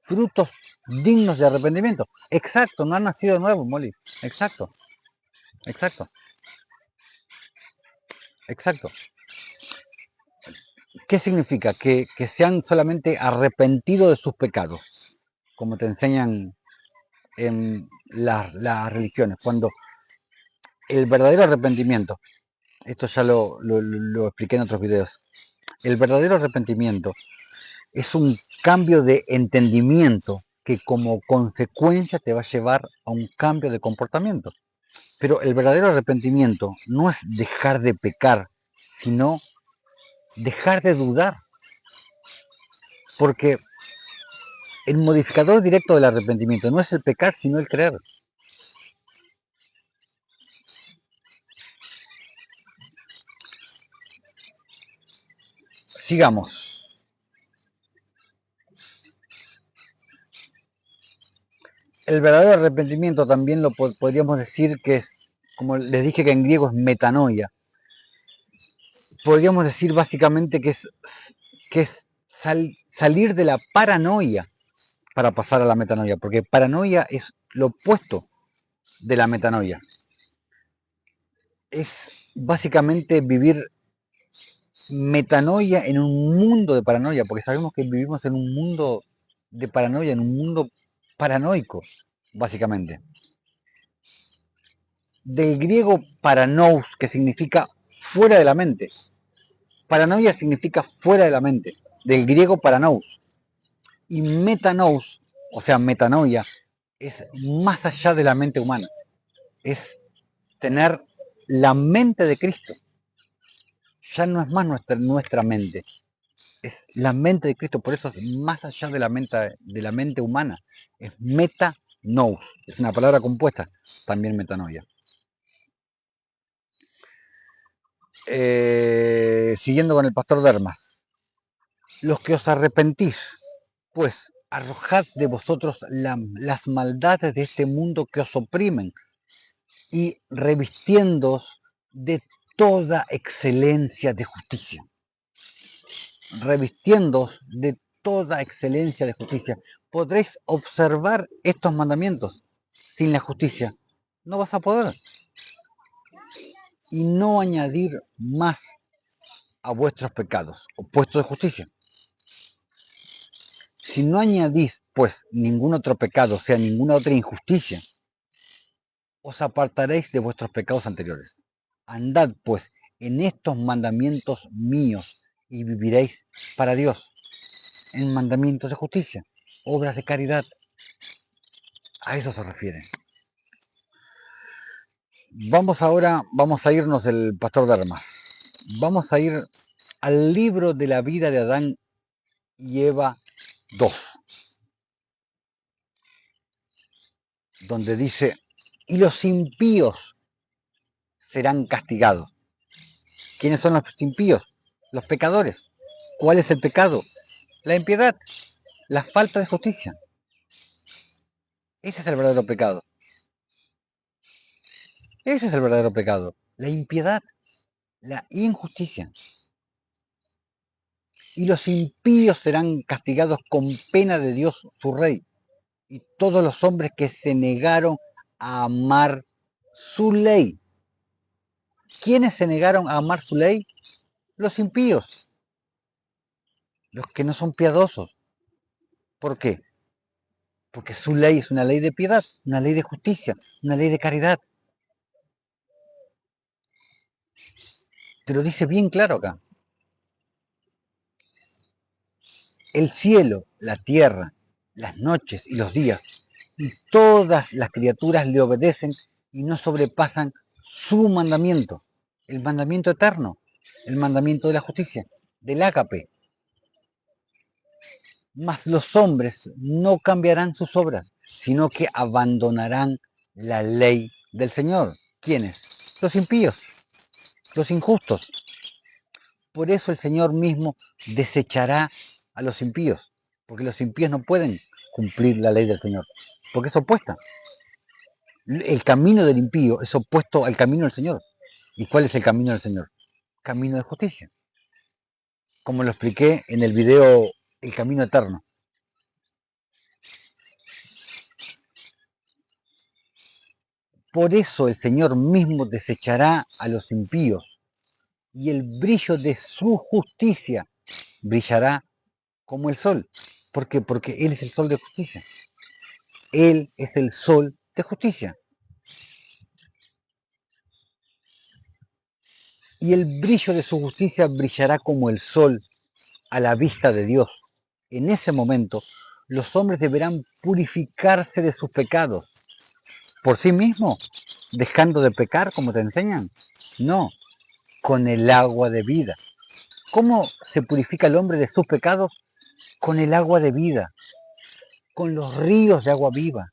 frutos dignos de arrepentimiento. Exacto, no han nacido de nuevo, Molly. Exacto, exacto, exacto. ¿Qué significa? Que se han solamente arrepentido de sus pecados, como te enseñan en las religiones. Cuando el verdadero arrepentimiento, esto ya lo expliqué en otros videos, el verdadero arrepentimiento es un cambio de entendimiento que como consecuencia te va a llevar a un cambio de comportamiento. Pero el verdadero arrepentimiento no es dejar de pecar, sino dejar de dudar. Porque el modificador directo del arrepentimiento no es el pecar, sino el creer. Sigamos. El verdadero arrepentimiento también lo podríamos decir que es, como les dije que en griego es metanoia, podríamos decir básicamente que es salir de la paranoia para pasar a la metanoia, porque paranoia es lo opuesto de la metanoia. Es básicamente vivir metanoia en un mundo de paranoia, porque sabemos que vivimos en un mundo de paranoia, en un mundo paranoico, básicamente. Del griego paranous, que significa fuera de la mente. Paranoia significa fuera de la mente, del griego paranous. Y metanous, o sea, metanoia, es más allá de la mente humana. Es tener la mente de Cristo. Ya no es más nuestra mente, es la mente de Cristo, por eso es más allá de la mente humana. Es metanous, es una palabra compuesta, también metanoia. Siguiendo con el pastor Dermas. Los que os arrepentís, pues arrojad de vosotros las maldades de este mundo que os oprimen y revistiéndoos de toda excelencia de justicia. Revistiéndoos de toda excelencia de justicia. Podréis observar estos mandamientos. Sin la justicia no vas a poder. Y no añadir más a vuestros pecados, opuestos de justicia. Si no añadís, pues, ningún otro pecado, o sea, ninguna otra injusticia, os apartaréis de vuestros pecados anteriores. Andad, pues, en estos mandamientos míos y viviréis para Dios, en mandamientos de justicia, obras de caridad. A eso se refiere. Vamos a irnos del pastor Dermas. Vamos a ir al libro de la vida de Adán y Eva 2, donde dice, y los impíos serán castigados. ¿Quiénes son los impíos? Los pecadores. ¿Cuál es el pecado? La impiedad, la falta de justicia. Ese es el verdadero pecado. Ese es el verdadero pecado. La impiedad, la injusticia. Y los impíos serán castigados con pena de Dios, su rey. Y todos los hombres que se negaron a amar su ley. ¿Quiénes se negaron a amar su ley? Los impíos. Los que no son piadosos. ¿Por qué? Porque su ley es una ley de piedad, una ley de justicia, una ley de caridad. Te lo dice bien claro acá. El cielo, la tierra, las noches y los días, y todas las criaturas le obedecen y no sobrepasan su mandamiento, el mandamiento eterno, el mandamiento de la justicia, del ágape. Mas los hombres no cambiarán sus obras, sino que abandonarán la ley del Señor. ¿Quiénes? Los impíos, los injustos. Por eso el Señor mismo desechará a los impíos. porque los impíos no pueden cumplir la ley del Señor, porque es opuesta. El camino del impío es opuesto al camino del Señor. ¿Y cuál es el camino del Señor? Camino de justicia. Como lo expliqué en el video El Camino Eterno. Por eso el Señor mismo desechará a los impíos y el brillo de su justicia brillará como el sol. ¿Por qué? Porque Él es el sol de justicia. Él es el sol de justicia. Y el brillo de su justicia brillará como el sol a la vista de Dios. En ese momento, los hombres deberán purificarse de sus pecados. ¿Por sí mismos? ¿Dejando de pecar como te enseñan? No, con el agua de vida. ¿Cómo se purifica el hombre de sus pecados? Con el agua de vida, con los ríos de agua viva,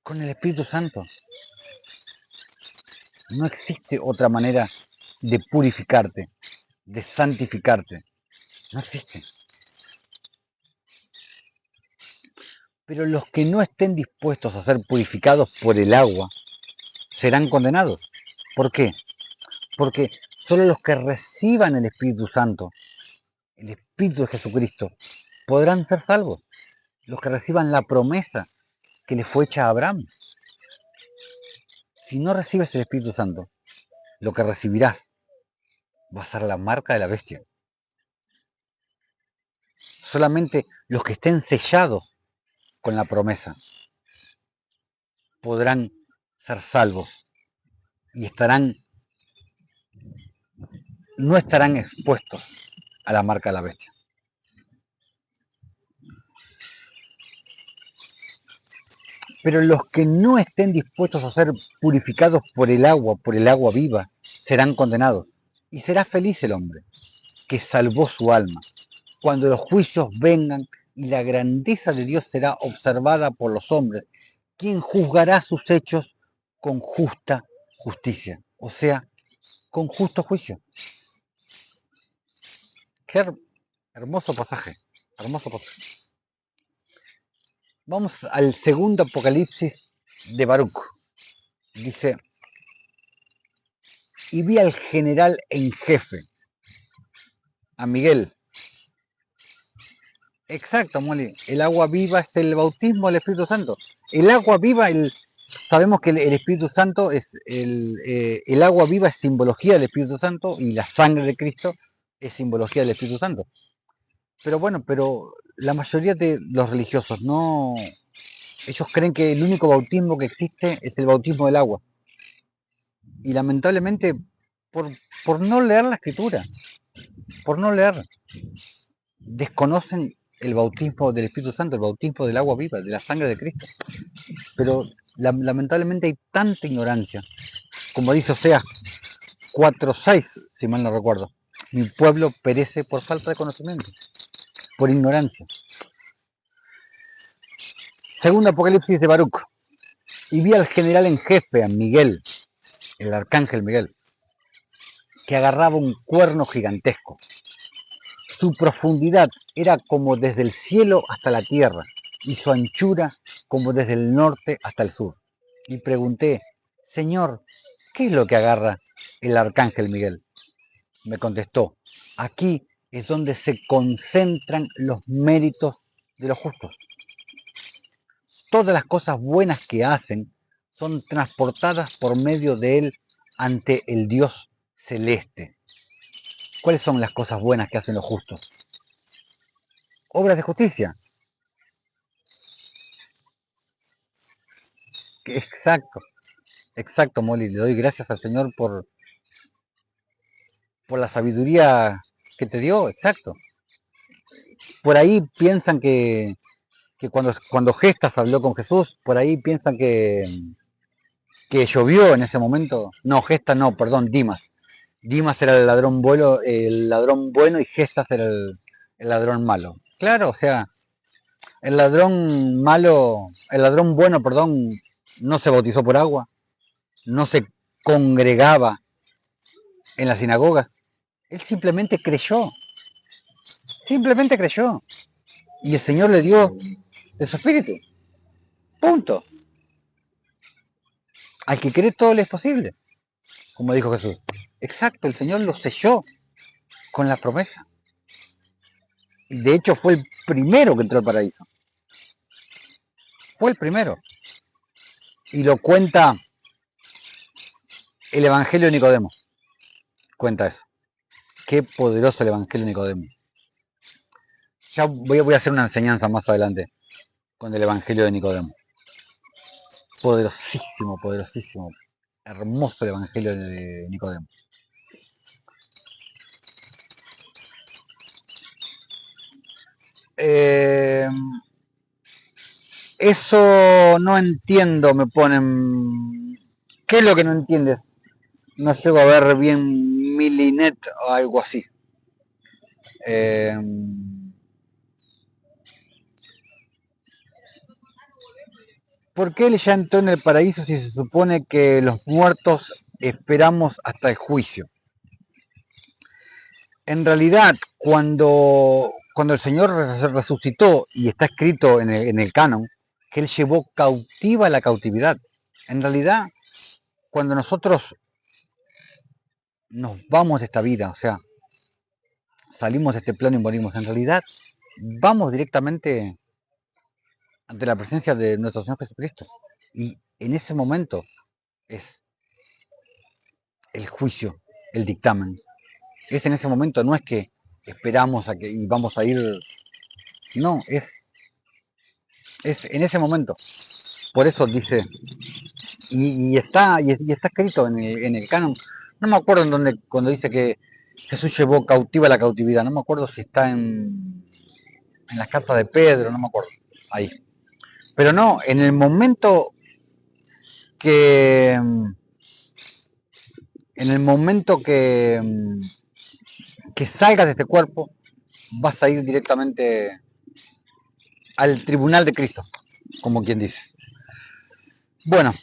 con el Espíritu Santo. No existe otra manera de purificarte, de santificarte. No existe. Pero los que no estén dispuestos a ser purificados por el agua serán condenados. ¿Por qué? Porque solo los que reciban el Espíritu Santo, el Espíritu de Jesucristo, podrán ser salvos. Los que reciban la promesa que le fue hecha a Abraham. Si no recibes el Espíritu Santo, lo que recibirás va a ser la marca de la bestia. Solamente los que estén sellados con la promesa podrán ser salvos y no estarán expuestos a la marca de la bestia. Pero los que no estén dispuestos a ser purificados por el agua viva, serán condenados. Y será feliz el hombre que salvó su alma, cuando los juicios vengan y la grandeza de Dios será observada por los hombres, quien juzgará sus hechos con justa justicia, o sea, con justo juicio. Qué hermoso pasaje, hermoso pasaje. Vamos al segundo Apocalipsis de Baruch. Dice, y vi al general en jefe, a Miguel. Exacto, Molly. El agua viva es el bautismo del Espíritu Santo. El agua viva, sabemos que el Espíritu Santo es el agua viva es simbología del Espíritu Santo y la sangre de Cristo es simbología del Espíritu Santo. Pero bueno, la mayoría de los religiosos no, ellos creen que el único bautismo que existe es el bautismo del agua. Y lamentablemente, por no leer la Escritura, por no leer, desconocen el bautismo del Espíritu Santo, el bautismo del agua viva, de la sangre de Cristo. Pero lamentablemente hay tanta ignorancia, como dice Oseas 4:6, si mal no recuerdo. Mi pueblo perece por falta de conocimiento, por ignorancia. Segundo Apocalipsis de Baruch. Y vi al general en jefe, a Miguel, el arcángel Miguel, que agarraba un cuerno gigantesco. Su profundidad era como desde el cielo hasta la tierra, y su anchura como desde el norte hasta el sur. Y pregunté, Señor, ¿qué es lo que agarra el arcángel Miguel? Me contestó, aquí es donde se concentran los méritos de los justos. Todas las cosas buenas que hacen son transportadas por medio de él ante el Dios celeste. ¿Cuáles son las cosas buenas que hacen los justos? Obras de justicia. Exacto, exacto, Molly. Le doy gracias al Señor por la sabiduría que te dio, exacto. Por ahí piensan que cuando Gestas habló con Jesús, por ahí piensan que llovió en ese momento. No, Gestas no, perdón, Dimas. Dimas era el ladrón bueno y Gestas era el ladrón malo. Claro, o sea, el ladrón malo, el ladrón bueno, perdón, no se bautizó por agua, no se congregaba en las sinagogas. Él simplemente creyó. Simplemente creyó. Y el Señor le dio de su espíritu. Punto. Al que cree todo le es posible, como dijo Jesús. Exacto, el Señor lo selló con la promesa. Y de hecho fue el primero que entró al paraíso. Fue el primero. Y lo cuenta el Evangelio de Nicodemo. Cuenta eso. Qué poderoso el Evangelio de Nicodemo. Ya voy a hacer una enseñanza más adelante con el Evangelio de Nicodemo. Poderosísimo, poderosísimo. Hermoso el Evangelio de Nicodemo. Eso no entiendo, me ponen. ¿Qué es lo que no entiendes? No llego a ver bien Milinet o algo así. ¿Por qué él ya entró en el paraíso si se supone que los muertos esperamos hasta el juicio? En realidad, cuando el Señor resucitó y está escrito en el canon, que Él llevó cautiva la cautividad. En realidad, cuando nosotros nos vamos de esta vida, o sea, salimos de este plano y morimos, en realidad vamos directamente ante la presencia de nuestro Señor Jesucristo. Y en ese momento es el juicio, el dictamen. Es en ese momento, no es que esperamos a que y vamos a ir, no, es en ese momento. Por eso dice, y está escrito en el canon, no me acuerdo en donde, cuando dice que Jesús llevó cautiva la cautividad, no me acuerdo si está en las cartas de Pedro, no me acuerdo, ahí. Pero no, en el momento que, en el momento que salgas de este cuerpo, vas a ir directamente al tribunal de Cristo, como quien dice. Bueno,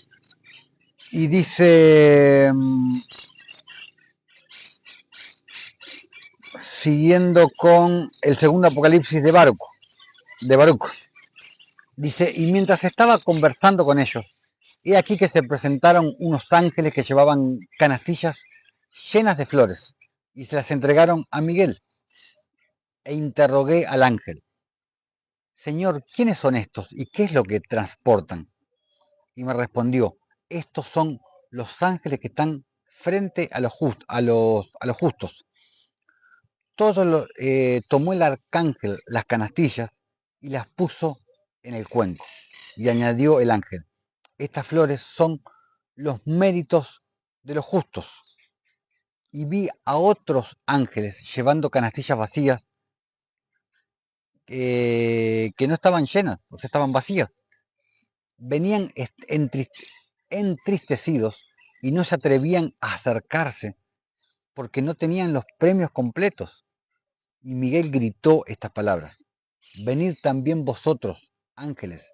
y dice, siguiendo con el segundo apocalipsis de Baruch, dice, y mientras estaba conversando con ellos, he aquí que se presentaron unos ángeles que llevaban canastillas llenas de flores, y se las entregaron a Miguel, e interrogué al ángel, Señor, ¿quiénes son estos y qué es lo que transportan? Y me respondió, estos son los ángeles que están frente a los justos. Tomó el arcángel las canastillas y las puso en el cuenco. Y añadió el ángel, estas flores son los méritos de los justos. Y vi a otros ángeles llevando canastillas vacías que no estaban llenas, o sea, estaban vacías. Venían entristecidos y no se atrevían a acercarse porque no tenían los premios completos. Y Miguel gritó estas palabras, venid también vosotros, ángeles,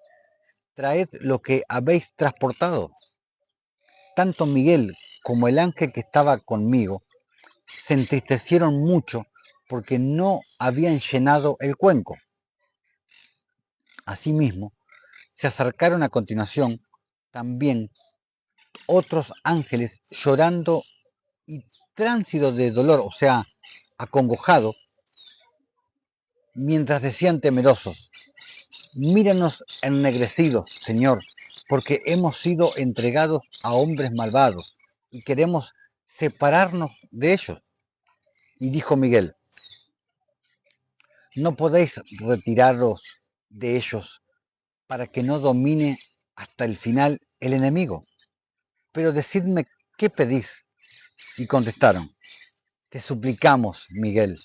traed lo que habéis transportado. Tanto Miguel como el ángel que estaba conmigo se entristecieron mucho porque no habían llenado el cuenco. Asimismo, se acercaron a continuación también otros ángeles llorando y tránsito de dolor, o sea, acongojado, mientras decían temerosos, míranos ennegrecidos, Señor, porque hemos sido entregados a hombres malvados y queremos separarnos de ellos. Y dijo Miguel, no podéis retiraros de ellos para que no domine hasta el final el enemigo. Pero decidme qué pedís. Y contestaron, te suplicamos, Miguel,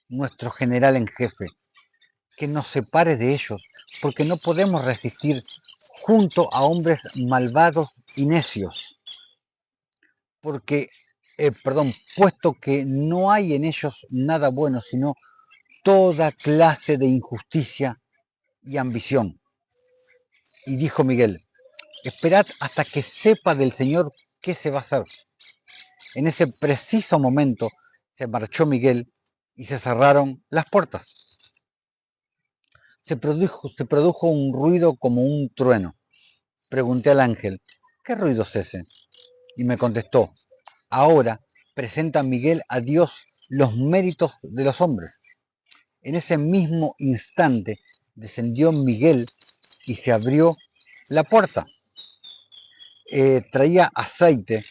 nuestro general en jefe, que nos separe de ellos, porque no podemos resistir junto a hombres malvados y necios. Puesto que no hay en ellos nada bueno, sino toda clase de injusticia y ambición. Y dijo Miguel, esperad hasta que sepa del Señor qué se va a hacer. En ese preciso momento se marchó Miguel y se cerraron las puertas. se produjo un ruido como un trueno. Pregunté al ángel, ¿qué ruido es ese? Y me contestó, ahora presenta Miguel a Dios los méritos de los hombres. En ese mismo instante descendió Miguel y se abrió la puerta. Traía aceite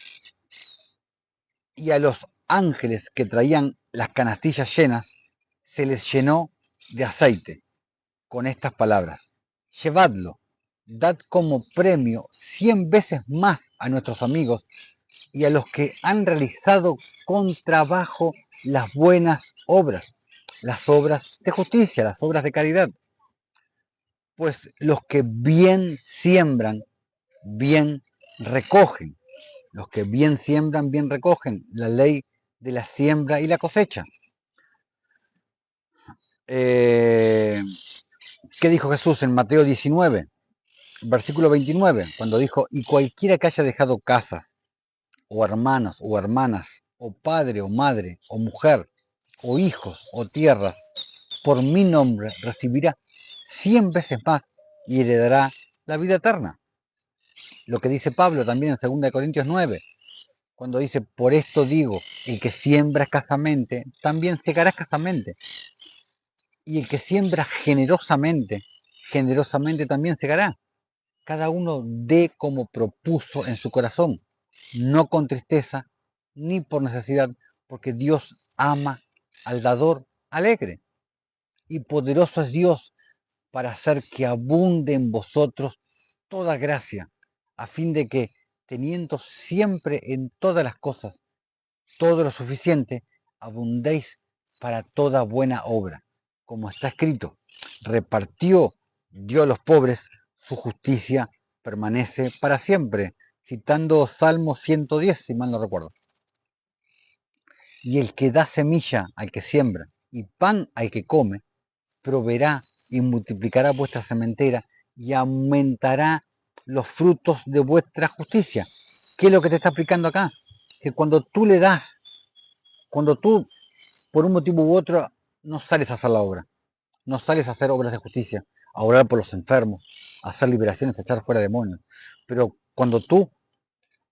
y a los ángeles que traían las canastillas llenas se les llenó de aceite con estas palabras: llevadlo, dad como premio 100 veces más a nuestros amigos y a los que han realizado con trabajo las buenas obras, las obras de justicia, las obras de caridad. Pues los que bien siembran, bien recogen. Los que bien siembran, bien recogen. La ley de la siembra y la cosecha. ¿Qué dijo Jesús en Mateo 19, versículo 29? Cuando dijo, y cualquiera que haya dejado casa, o hermanos, o hermanas, o padre, o madre, o mujer, o hijos, o tierras, por mi nombre recibirá 100 veces más y heredará la vida eterna. Lo que dice Pablo también en 2 Corintios 9, cuando dice, por esto digo, el que siembra escasamente, también segará escasamente. Y el que siembra generosamente, generosamente también segará. Cada uno dé como propuso en su corazón, no con tristeza ni por necesidad, porque Dios ama al dador alegre. Y poderoso es Dios para hacer que abunde en vosotros toda gracia, a fin de que, teniendo siempre en todas las cosas todo lo suficiente, abundéis para toda buena obra. Como está escrito, repartió, dio a los pobres, su justicia permanece para siempre. Citando Salmo 110, si mal no recuerdo. Y el que da semilla al que siembra y pan al que come, proveerá y multiplicará vuestra sementera y aumentará los frutos de vuestra justicia. ¿Qué es lo que te está explicando acá? Que cuando tú le das, cuando tú por un motivo u otro no sales a hacer la obra, no sales a hacer obras de justicia, a orar por los enfermos, a hacer liberaciones, a echar fuera demonios, pero cuando tú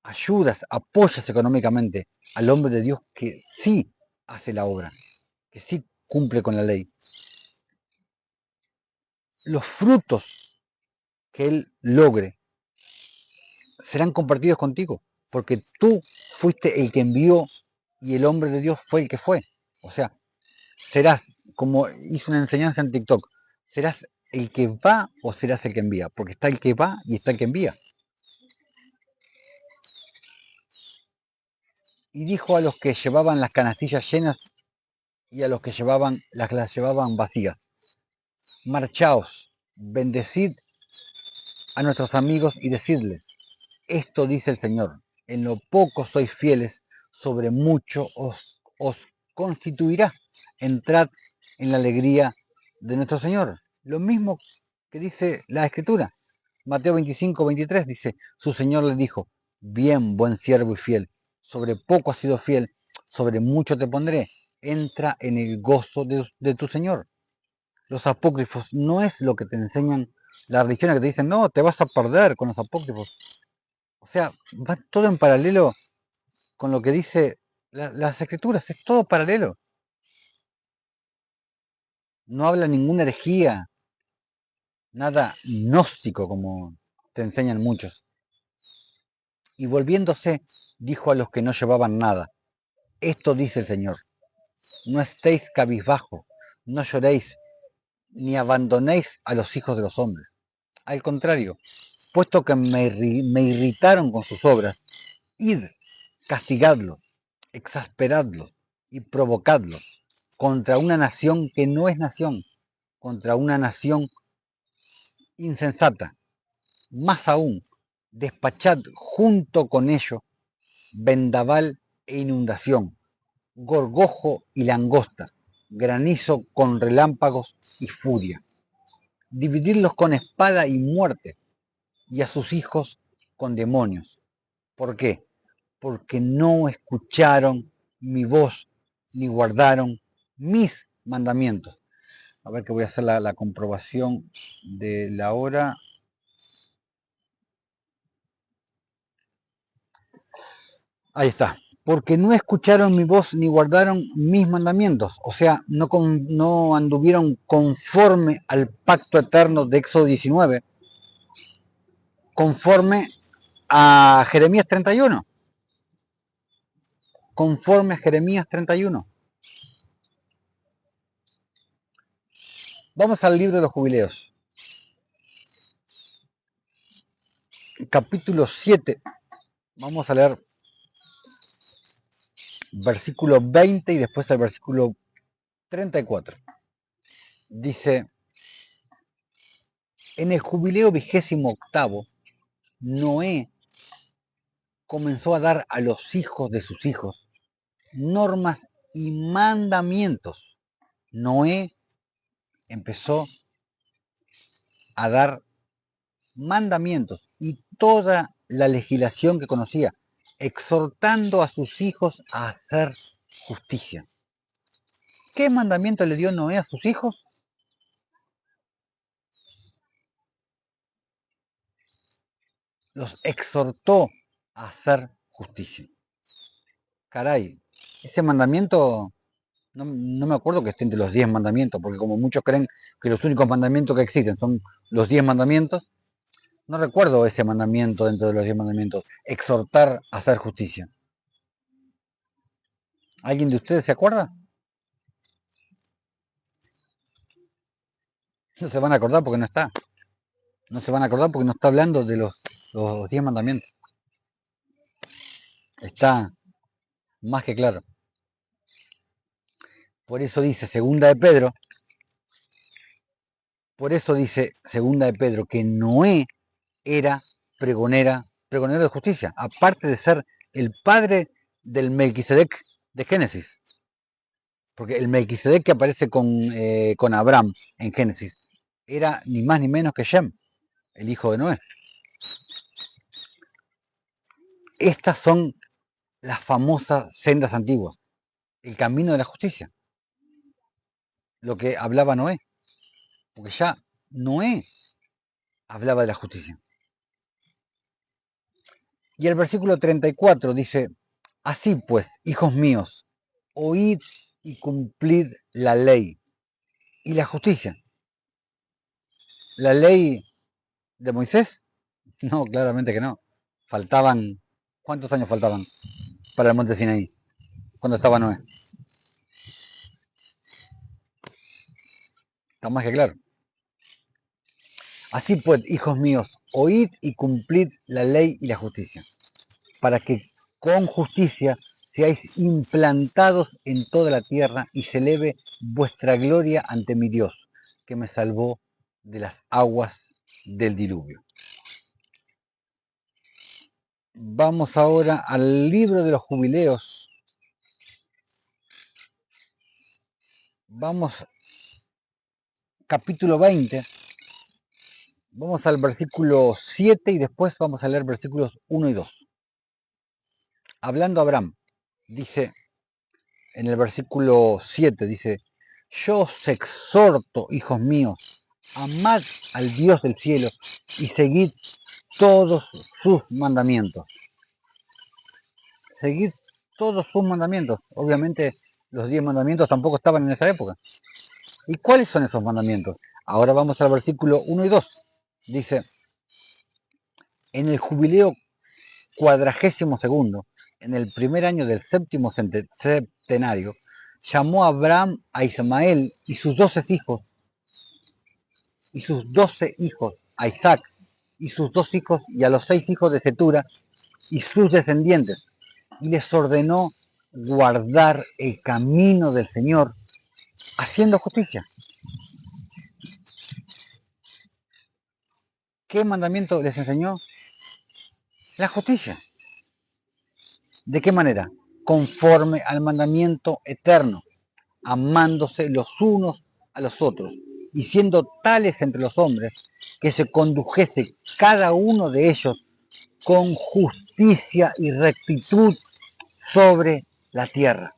ayudas, apoyas económicamente al hombre de Dios que sí hace la obra, que sí cumple con la ley, los frutos que él logre serán compartidos contigo, porque tú fuiste el que envió y el hombre de Dios fue el que fue. O sea, serás, como hizo una enseñanza en TikTok, serás el que va o serás el que envía, porque está el que va y está el que envía. Y dijo a los que llevaban las canastillas llenas y a los que las llevaban vacías: marchaos, bendecid a nuestros amigos y decidles, esto dice el Señor, en lo poco sois fieles, sobre mucho os constituirá. Entrad en la alegría de nuestro Señor. Lo mismo que dice la Escritura. Mateo 25, 23 dice, su Señor le dijo, bien, buen siervo y fiel, sobre poco has sido fiel, sobre mucho te pondré. Entra en el gozo de tu Señor. Los apócrifos no es lo que te enseñan las religiones que te dicen, no, te vas a perder con los apócrifos. O sea, va todo en paralelo con lo que dice las escrituras, es todo paralelo. No habla ninguna herejía, nada gnóstico como te enseñan muchos. Y volviéndose, dijo a los que no llevaban nada, esto dice el Señor, no estéis cabizbajo, no lloréis, ni abandonéis a los hijos de los hombres. Al contrario, puesto que me irritaron con sus obras, id, castigadlos, exasperadlos y provocadlos contra una nación que no es nación, contra una nación insensata. Más aún, despachad junto con ello vendaval e inundación, gorgojo y langosta, granizo con relámpagos y furia. Dividirlos con espada y muerte, y a sus hijos con demonios. ¿Por qué? Porque no escucharon mi voz ni guardaron mis mandamientos. A ver que voy a hacer la comprobación de la hora. Ahí está. Porque no escucharon mi voz ni guardaron mis mandamientos. O sea, no anduvieron conforme al pacto eterno de Éxodo 19, conforme a Jeremías 31. Conforme a Jeremías 31. Vamos al libro de los jubileos. Capítulo 7. Vamos a leer versículo 20 y después el versículo 34. Dice, en el jubileo 28, Noé comenzó a dar a los hijos de sus hijos normas y mandamientos. Noé empezó a dar mandamientos y toda la legislación que conocía, exhortando a sus hijos a hacer justicia. ¿Qué mandamiento le dio Noé a sus hijos? Los exhortó a hacer justicia. Caray, ese mandamiento, no me acuerdo que esté entre los 10 mandamientos, porque como muchos creen que los únicos mandamientos que existen son los 10 mandamientos, no recuerdo ese mandamiento dentro de los 10 mandamientos, exhortar a hacer justicia. ¿Alguien de ustedes se acuerda? No se van a acordar porque no está. No se van a acordar porque no está hablando de los 10 mandamientos. Está más que claro. Por eso dice segunda de Pedro, que Noé era pregonero de justicia, aparte de ser el padre del Melquisedec de Génesis. Porque el Melquisedec que aparece con Abraham en Génesis era ni más ni menos que Shem, el hijo de Noé. Estas son las famosas sendas antiguas, el camino de la justicia, lo que hablaba Noé, porque ya Noé hablaba de la justicia. Y el versículo 34 dice, así pues, hijos míos, oíd y cumplid la ley y la justicia. ¿La ley de Moisés? No, claramente que no. Faltaban, ¿cuántos años faltaban para el monte Sinaí cuando estaba Noé? Está más que claro. Así pues, hijos míos, oíd y cumplid la ley y la justicia, para que con justicia seáis implantados en toda la tierra y se eleve vuestra gloria ante mi Dios, que me salvó de las aguas del diluvio. Vamos ahora al libro de los jubileos. Vamos, capítulo 20. Vamos al versículo 7 y después vamos a leer versículos 1 y 2. Hablando Abraham, dice en el versículo 7, dice, yo os exhorto, hijos míos, amad al Dios del cielo y seguid todos sus mandamientos. Seguid todos sus mandamientos. Obviamente los 10 mandamientos tampoco estaban en esa época. ¿Y cuáles son esos mandamientos? Ahora vamos al versículo 1 y 2. Dice, en el jubileo 42, en el primer año del séptimo septenario, llamó a Abraham a Ismael y sus 12 hijos, a Isaac y sus 2 hijos, y a los 6 hijos de Cetura y sus descendientes, y les ordenó guardar el camino del Señor, haciendo justicia. ¿Qué mandamiento les enseñó? La justicia. ¿De qué manera? Conforme al mandamiento eterno, amándose los unos a los otros, y siendo tales entre los hombres, que se condujese cada uno de ellos con justicia y rectitud sobre la tierra.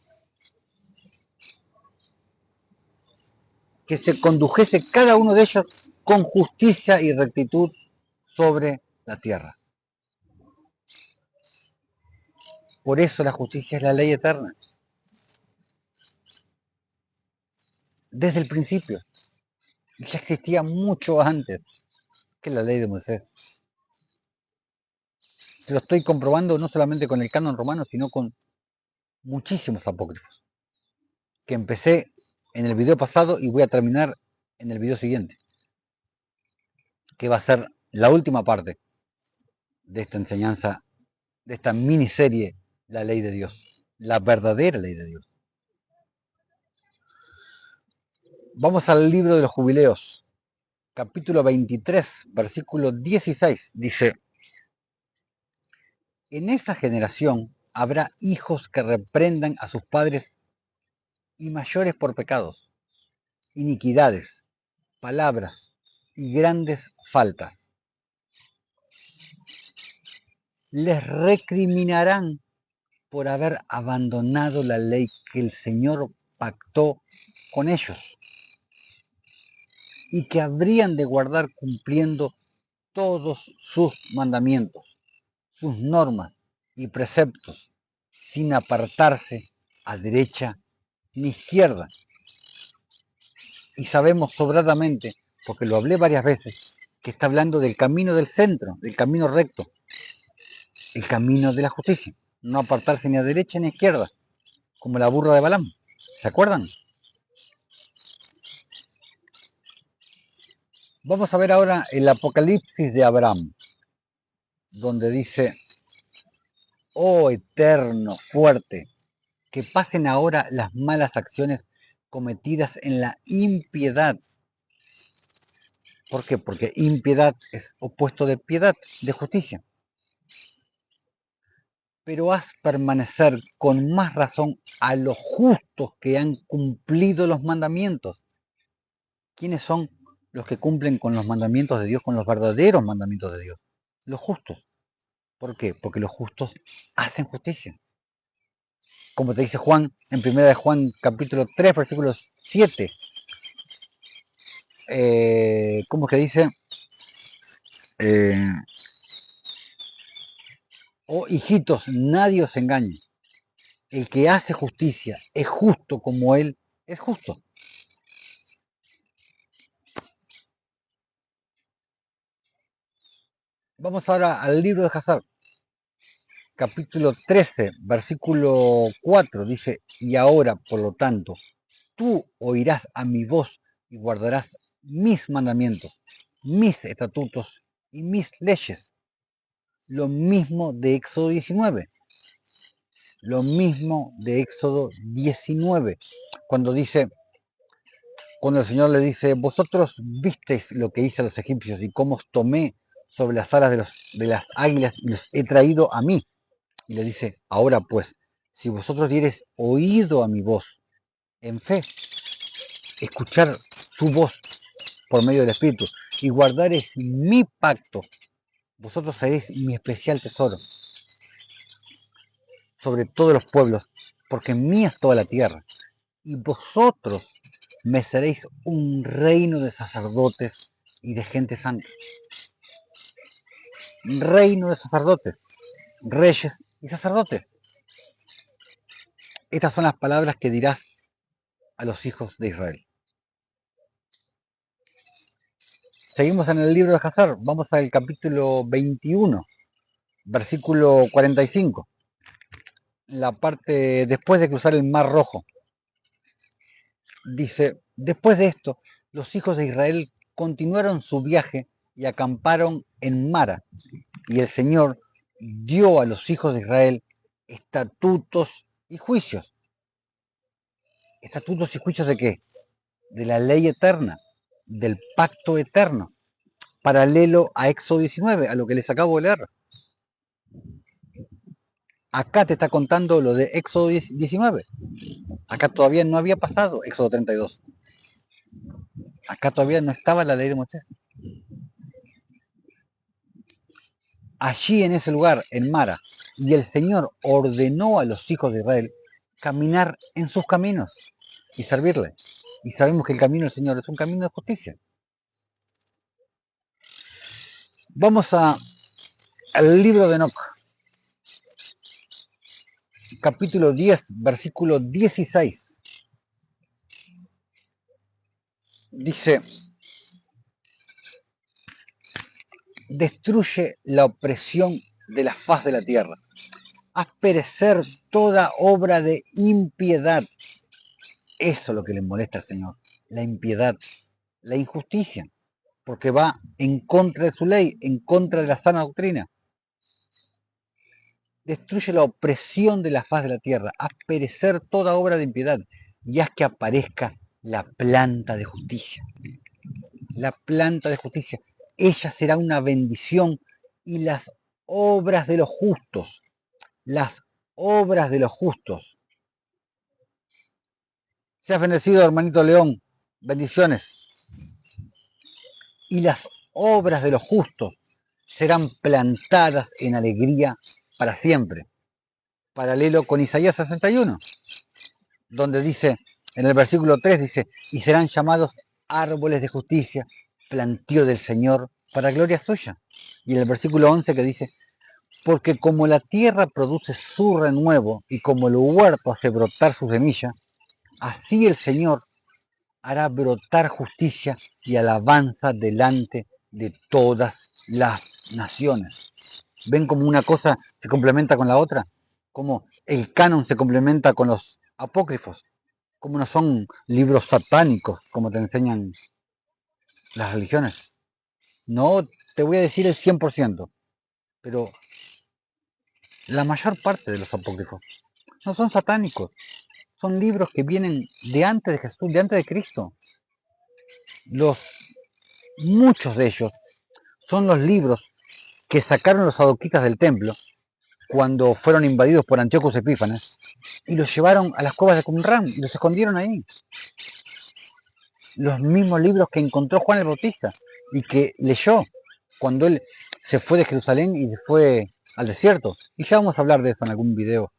que se condujese cada uno de ellos con justicia y rectitud sobre la tierra. Por eso la justicia es la ley eterna. Desde el principio. Ya existía mucho antes que la ley de Moisés. Lo estoy comprobando no solamente con el canon romano, sino con muchísimos apócrifos. Que empecé en el video pasado y voy a terminar en el video siguiente. Que va a ser la última parte de esta enseñanza, de esta miniserie, la ley de Dios. La verdadera ley de Dios. Vamos al libro de los jubileos, capítulo 23, versículo 16. Dice: en esa generación habrá hijos que reprendan a sus padres y mayores por pecados, iniquidades, palabras y grandes faltas. Les recriminarán por haber abandonado la ley que el Señor pactó con ellos y que habrían de guardar cumpliendo todos sus mandamientos, sus normas y preceptos, sin apartarse a derecha ni izquierda. Y sabemos sobradamente, porque lo hablé varias veces, que está hablando del camino del centro, del camino recto, el camino de la justicia. No apartarse ni a derecha ni a izquierda, como la burra de Balaam. ¿Se acuerdan? Vamos a ver ahora el Apocalipsis de Abraham, donde dice: oh eterno, fuerte, que pasen ahora las malas acciones cometidas en la impiedad. ¿Por qué? Porque impiedad es opuesto de piedad, de justicia. Pero haz permanecer con más razón a los justos que han cumplido los mandamientos. ¿Quiénes son los que cumplen con los mandamientos de Dios, con los verdaderos mandamientos de Dios? Los justos. ¿Por qué? Porque los justos hacen justicia. Como te dice Juan, en 1 de Juan capítulo 3, versículo 7. ¿Cómo es que dice? Oh hijitos, nadie os engañe. El que hace justicia es justo como Él es justo. Vamos ahora al libro de Hazar, capítulo 13, versículo 4. Dice: y ahora, por lo tanto, tú oirás a mi voz y guardarás mis mandamientos, mis estatutos y mis leyes. Lo mismo de Éxodo 19. Lo mismo de Éxodo 19, cuando dice, cuando el Señor le dice: vosotros visteis lo que hice a los egipcios y cómo os tomé sobre las alas de las águilas y los he traído a mí. Y le dice: ahora pues, si vosotros diereis oído a mi voz en fe, escuchar su voz por medio del Espíritu y guardareis mi pacto, vosotros seréis mi especial tesoro sobre todos los pueblos, porque mía es toda la tierra, y vosotros me seréis un reino de sacerdotes y de gente santa. Reino de sacerdotes, reyes y sacerdotes. Estas son las palabras que dirás a los hijos de Israel. Seguimos en el libro de Hazar, vamos al capítulo 21, versículo 45. La parte después de cruzar el Mar Rojo. Dice: después de esto, los hijos de Israel continuaron su viaje y acamparon en Mara. Y el Señor dio a los hijos de Israel estatutos y juicios. ¿Estatutos y juicios de qué? De la ley eterna, del pacto eterno, paralelo a Éxodo 19, a lo que les acabo de leer. Acá te está contando lo de Éxodo 19. Acá todavía no había pasado Éxodo 32. Acá todavía no estaba la ley de Moisés. Allí en ese lugar, en Mara, y el Señor ordenó a los hijos de Israel caminar en sus caminos y servirle. Y sabemos que el camino del Señor es un camino de justicia. Vamos al libro de Enoc, capítulo 10, versículo 16. Dice: destruye la opresión de la faz de la tierra, haz perecer toda obra de impiedad. Eso es lo que le molesta al Señor, la impiedad, la injusticia, porque va en contra de su ley, en contra de la sana doctrina. Destruye la opresión de la faz de la tierra, haz perecer toda obra de impiedad, y haz que aparezca la planta de justicia. La planta de justicia, ella será una bendición, y las obras de los justos, las obras de los justos. Seas bendecido, hermanito León, bendiciones. Y las obras de los justos serán plantadas en alegría para siempre. Paralelo con Isaías 61, donde dice, en el versículo 3 dice: y serán llamados árboles de justicia, plantío del Señor para gloria suya. Y en el versículo 11 que dice: porque como la tierra produce su renuevo y como el huerto hace brotar su semilla, así el Señor hará brotar justicia y alabanza delante de todas las naciones. ¿Ven cómo una cosa se complementa con la otra? Cómo el canon se complementa con los apócrifos. Cómo no son libros satánicos, como te enseñan las religiones. No te voy a decir el 100%, pero la mayor parte de los apócrifos no son satánicos. Son libros que vienen de antes de Jesús, de antes de Cristo. Muchos de ellos son los libros que sacaron los sadoquitas del templo cuando fueron invadidos por Antíoco Epífanes y los llevaron a las cuevas de Qumran y los escondieron ahí. Los mismos libros que encontró Juan el Bautista y que leyó cuando él se fue de Jerusalén y se fue al desierto. Y ya vamos a hablar de eso en algún video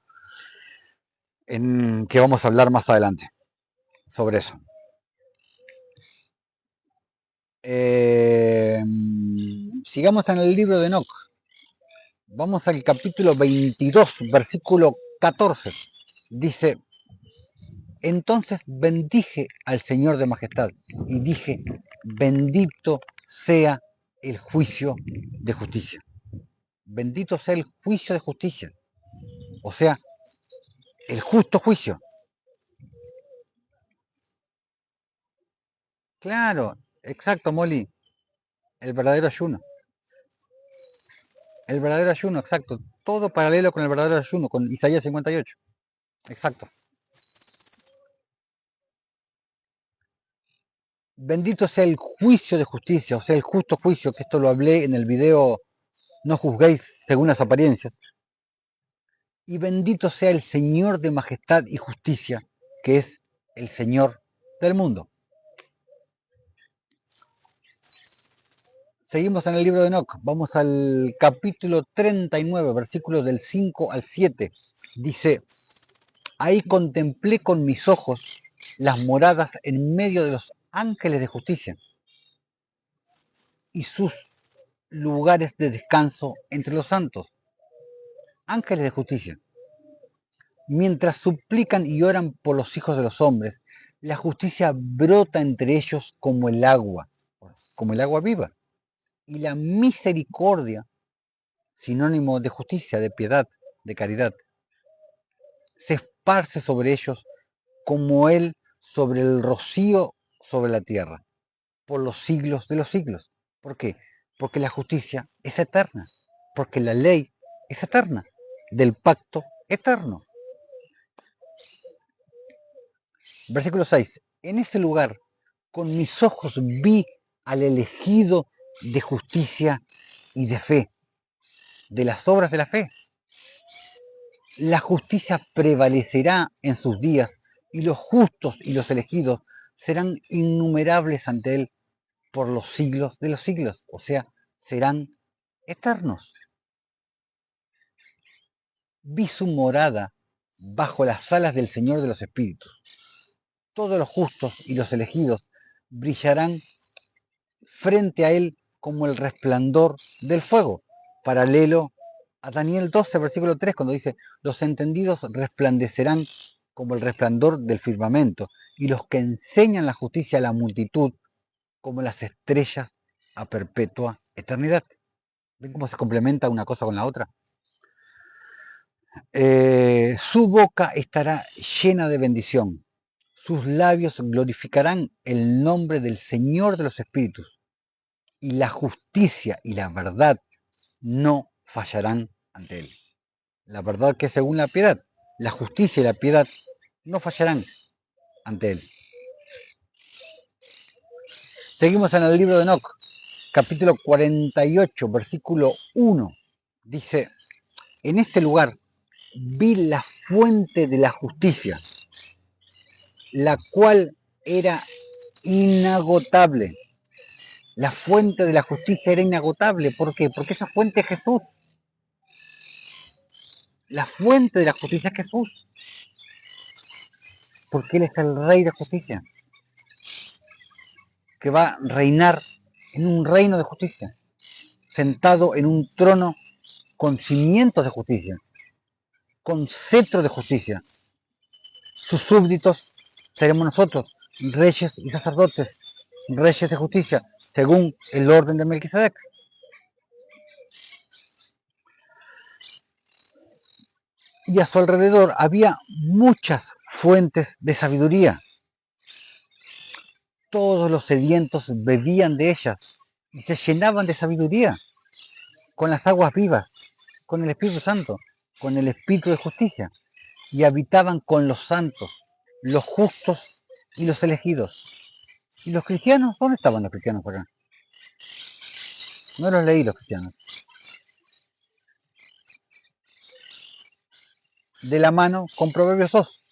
que vamos a hablar más adelante sobre eso. Sigamos en el libro de Enoc. Vamos al capítulo 22, versículo 14. Dice: entonces bendije al Señor de majestad y dije: bendito sea el juicio de justicia. Bendito sea el juicio de justicia. O sea, el justo juicio. Claro, exacto, Molly. El verdadero ayuno. El verdadero ayuno, exacto. Todo paralelo con el verdadero ayuno, con Isaías 58. Exacto. Bendito sea el juicio de justicia, o sea, el justo juicio, que esto lo hablé en el video No juzguéis según las apariencias. Y bendito sea el Señor de majestad y justicia, que es el Señor del mundo. Seguimos en el libro de Enoc, vamos al capítulo 39, versículos del 5 al 7. Dice: ahí contemplé con mis ojos las moradas en medio de los ángeles de justicia y sus lugares de descanso entre los santos. Ángeles de justicia. Mientras suplican y oran por los hijos de los hombres, la justicia brota entre ellos como el agua viva. Y la misericordia, sinónimo de justicia, de piedad, de caridad, se esparce sobre ellos como él sobre el rocío sobre la tierra, por los siglos de los siglos. ¿Por qué? Porque la justicia es eterna, porque la ley es eterna, del pacto eterno. Versículo 6. En ese lugar, con mis ojos vi al elegido de justicia y de fe, de las obras de la fe. La justicia prevalecerá en sus días y los justos y los elegidos serán innumerables ante él por los siglos de los siglos, o sea, serán eternos. Vi su morada bajo las alas del Señor de los Espíritus. todos los justos y los elegidos brillarán frente a él como el resplandor del fuego. Paralelo a Daniel 12, versículo 3, cuando dice, los entendidos resplandecerán como el resplandor del firmamento, y los que enseñan la justicia a la multitud como las estrellas a perpetua eternidad. ¿Ven cómo se complementa una cosa con la otra? Su boca estará llena de bendición. Sus labios glorificarán el nombre del Señor de los espíritus. Y la justicia y la verdad no fallarán ante él. La verdad que es según la piedad. La justicia y la piedad no fallarán ante él. Seguimos en el libro de Enoc, capítulo 48, versículo 1. Dice, en este lugar vi la fuente de la justicia, la cual era inagotable. La fuente de la justicia era inagotable. ¿Por qué? Porque esa fuente es Jesús. La fuente de la justicia es Jesús. Porque Él es el Rey de justicia, que va a reinar en un reino de justicia, sentado en un trono con cimientos de justicia, con cetro de justicia. Sus súbditos seremos nosotros, reyes y sacerdotes, reyes de justicia, según el orden de Melquisedec. Y a su alrededor había muchas fuentes de sabiduría. Todos los sedientos bebían de ellas y se llenaban de sabiduría con las aguas vivas, con el Espíritu Santo, con el Espíritu de justicia, y habitaban con los santos, los justos y los elegidos. ¿Y los cristianos? ¿Dónde estaban los cristianos acá? No los leí los cristianos. De la mano con Proverbios 2,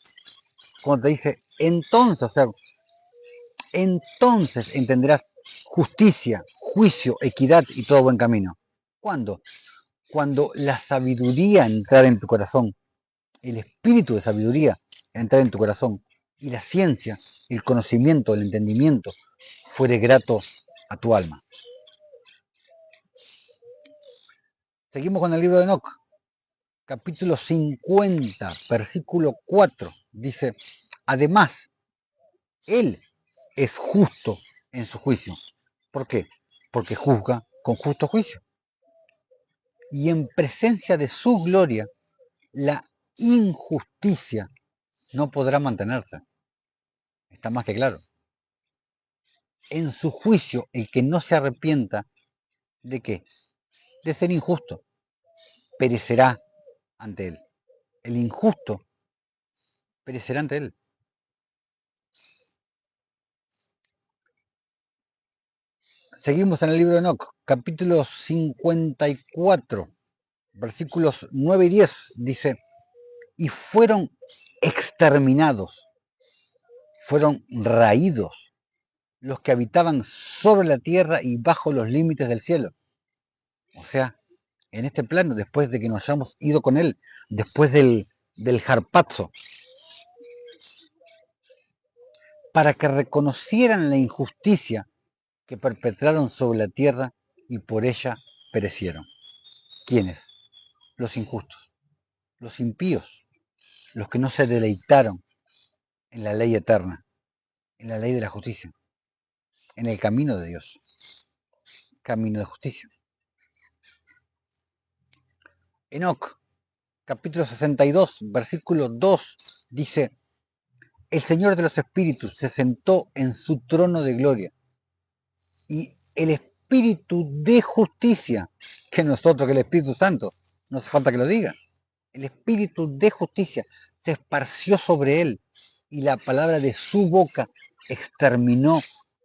cuando te dice, entonces, o sea, entonces entenderás justicia, juicio, equidad y todo buen camino. ¿Cuándo? Cuando la sabiduría entrar en tu corazón, el espíritu de sabiduría entrar en tu corazón, y la ciencia, el conocimiento, el entendimiento, fuere grato a tu alma. Seguimos con el libro de Enoc, capítulo 50, versículo 4. Dice, además, él es justo en su juicio. ¿Por qué? Porque juzga con justo juicio. Y en presencia de su gloria, la injusticia no podrá mantenerse. Está más que claro. En su juicio, el que no se arrepienta, ¿de qué? De ser injusto, perecerá ante él. El injusto perecerá ante él. Seguimos en el libro de Enoc, capítulo 54, versículos 9 y 10, dice, y fueron exterminados, fueron raídos los que habitaban sobre la tierra y bajo los límites del cielo. O sea, en este plano, después de que nos hayamos ido con él, después del harpazo, para que reconocieran la injusticia que perpetraron sobre la tierra y por ella perecieron. ¿Quiénes? Los injustos, los impíos, los que no se deleitaron en la ley eterna, en la ley de la justicia, en el camino de Dios, camino de justicia. Enoc, capítulo 62, versículo 2, dice, el Señor de los Espíritus se sentó en su trono de gloria y el Espíritu de justicia, que nosotros, que el Espíritu Santo, no hace falta que lo diga, el Espíritu de justicia se esparció sobre él y la palabra de su boca exterminó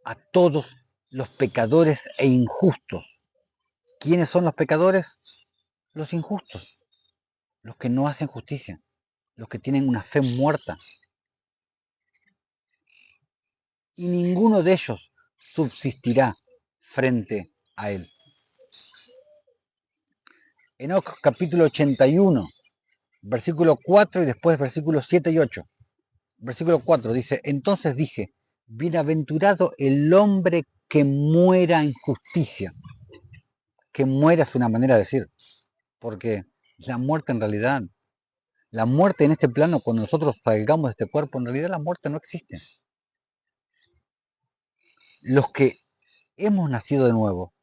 a todos los pecadores e injustos. ¿Quiénes son los pecadores? Los injustos, los que no hacen justicia, los que tienen una fe muerta. Y ninguno de ellos subsistirá frente a él. Enoc capítulo 81, versículo 4 y después versículos 7 y 8. Versículo 4 dice, entonces dije, bienaventurado el hombre que muera en justicia. Que muera es una manera de decir, porque la muerte en realidad, la muerte en este plano, cuando nosotros salgamos de este cuerpo, en realidad la muerte no existe. Los que hemos nacido de nuevo,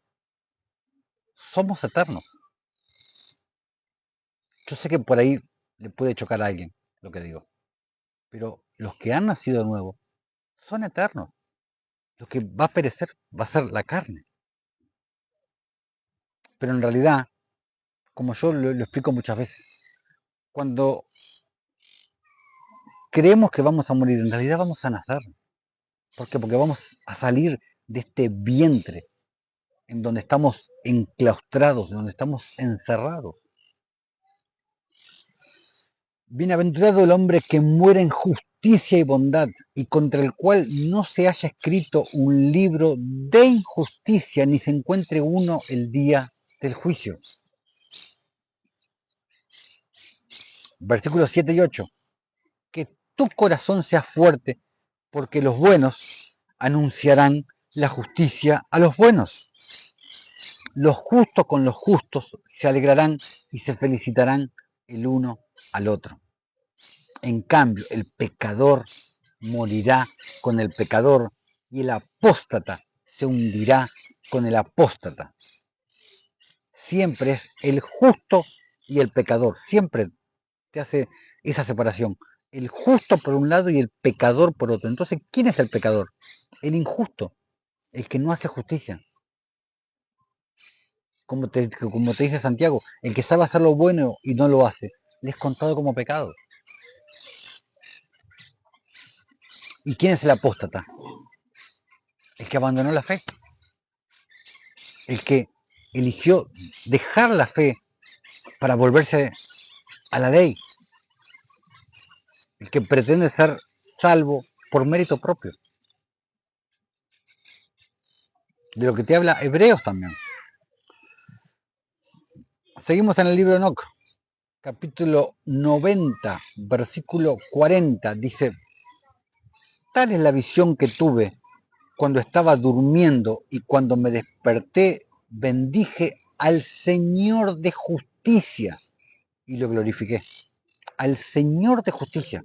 somos eternos. Yo sé que por ahí le puede chocar a alguien lo que digo, pero los que han nacido de nuevo son eternos. Lo que va a perecer va a ser la carne. Pero en realidad, como yo lo explico muchas veces, cuando creemos que vamos a morir, en realidad vamos a nacer. ¿Por qué? Porque vamos a salir de este vientre en donde estamos enclaustrados, en donde estamos encerrados. Bienaventurado el hombre que muere en justicia y bondad, y contra el cual no se haya escrito un libro de injusticia, ni se encuentre uno el día del juicio. Versículos 7 y 8. Que tu corazón sea fuerte, porque los buenos anunciarán la justicia a los buenos. Los justos con los justos se alegrarán y se felicitarán el uno al otro. En cambio, el pecador morirá con el pecador y el apóstata se hundirá con el apóstata. Siempre es el justo y el pecador. Siempre te hace esa separación. El justo por un lado y el pecador por otro. Entonces, ¿quién es el pecador? El injusto, el que no hace justicia. Como te dice Santiago, el que sabe hacer lo bueno y no lo hace, le es contado como pecado. ¿Y quién es el apóstata? El que abandonó la fe. El que eligió dejar la fe para volverse a la ley. El que pretende ser salvo por mérito propio. De lo que te habla Hebreos también. Seguimos en el libro de Enoc, capítulo 90, versículo 40. Dice, tal es la visión que tuve cuando estaba durmiendo y cuando me desperté, bendije al Señor de justicia y lo glorifiqué. Al Señor de justicia,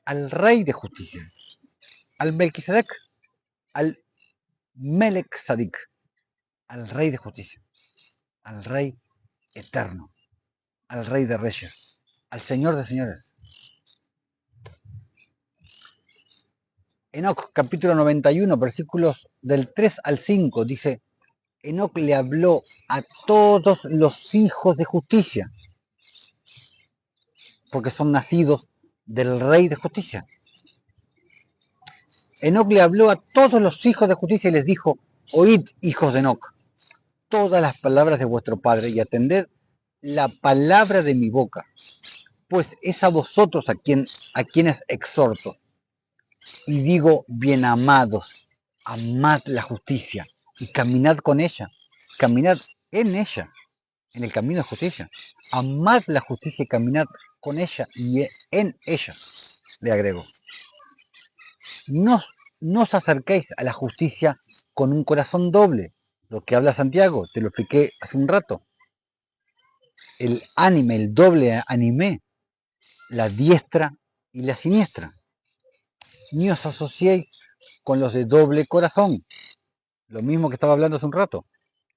al Rey de justicia, al Melquisedec, al Melech Sadik, al Rey de justicia, al Rey eterno, al Rey de reyes, al Señor de señores. Enoc capítulo 91, versículos del 3 al 5, dice, Enoc le habló a todos los hijos de justicia, porque son nacidos del Rey de justicia. Enoc le habló a todos los hijos de justicia y les dijo, oíd, hijos de Enoc, todas las palabras de vuestro Padre y atended la palabra de mi boca, pues es a vosotros a quienes exhorto. Y digo, bien amados, amad la justicia y caminad con ella, caminad en ella, en el camino de justicia. Amad la justicia y caminad con ella y en ella, le agrego. No os acerquéis a la justicia con un corazón doble, lo que habla Santiago, te lo expliqué hace un rato. El ánime, el doble animé, la diestra y la siniestra. Ni os asociéis con los de doble corazón, lo mismo que estaba hablando hace un rato.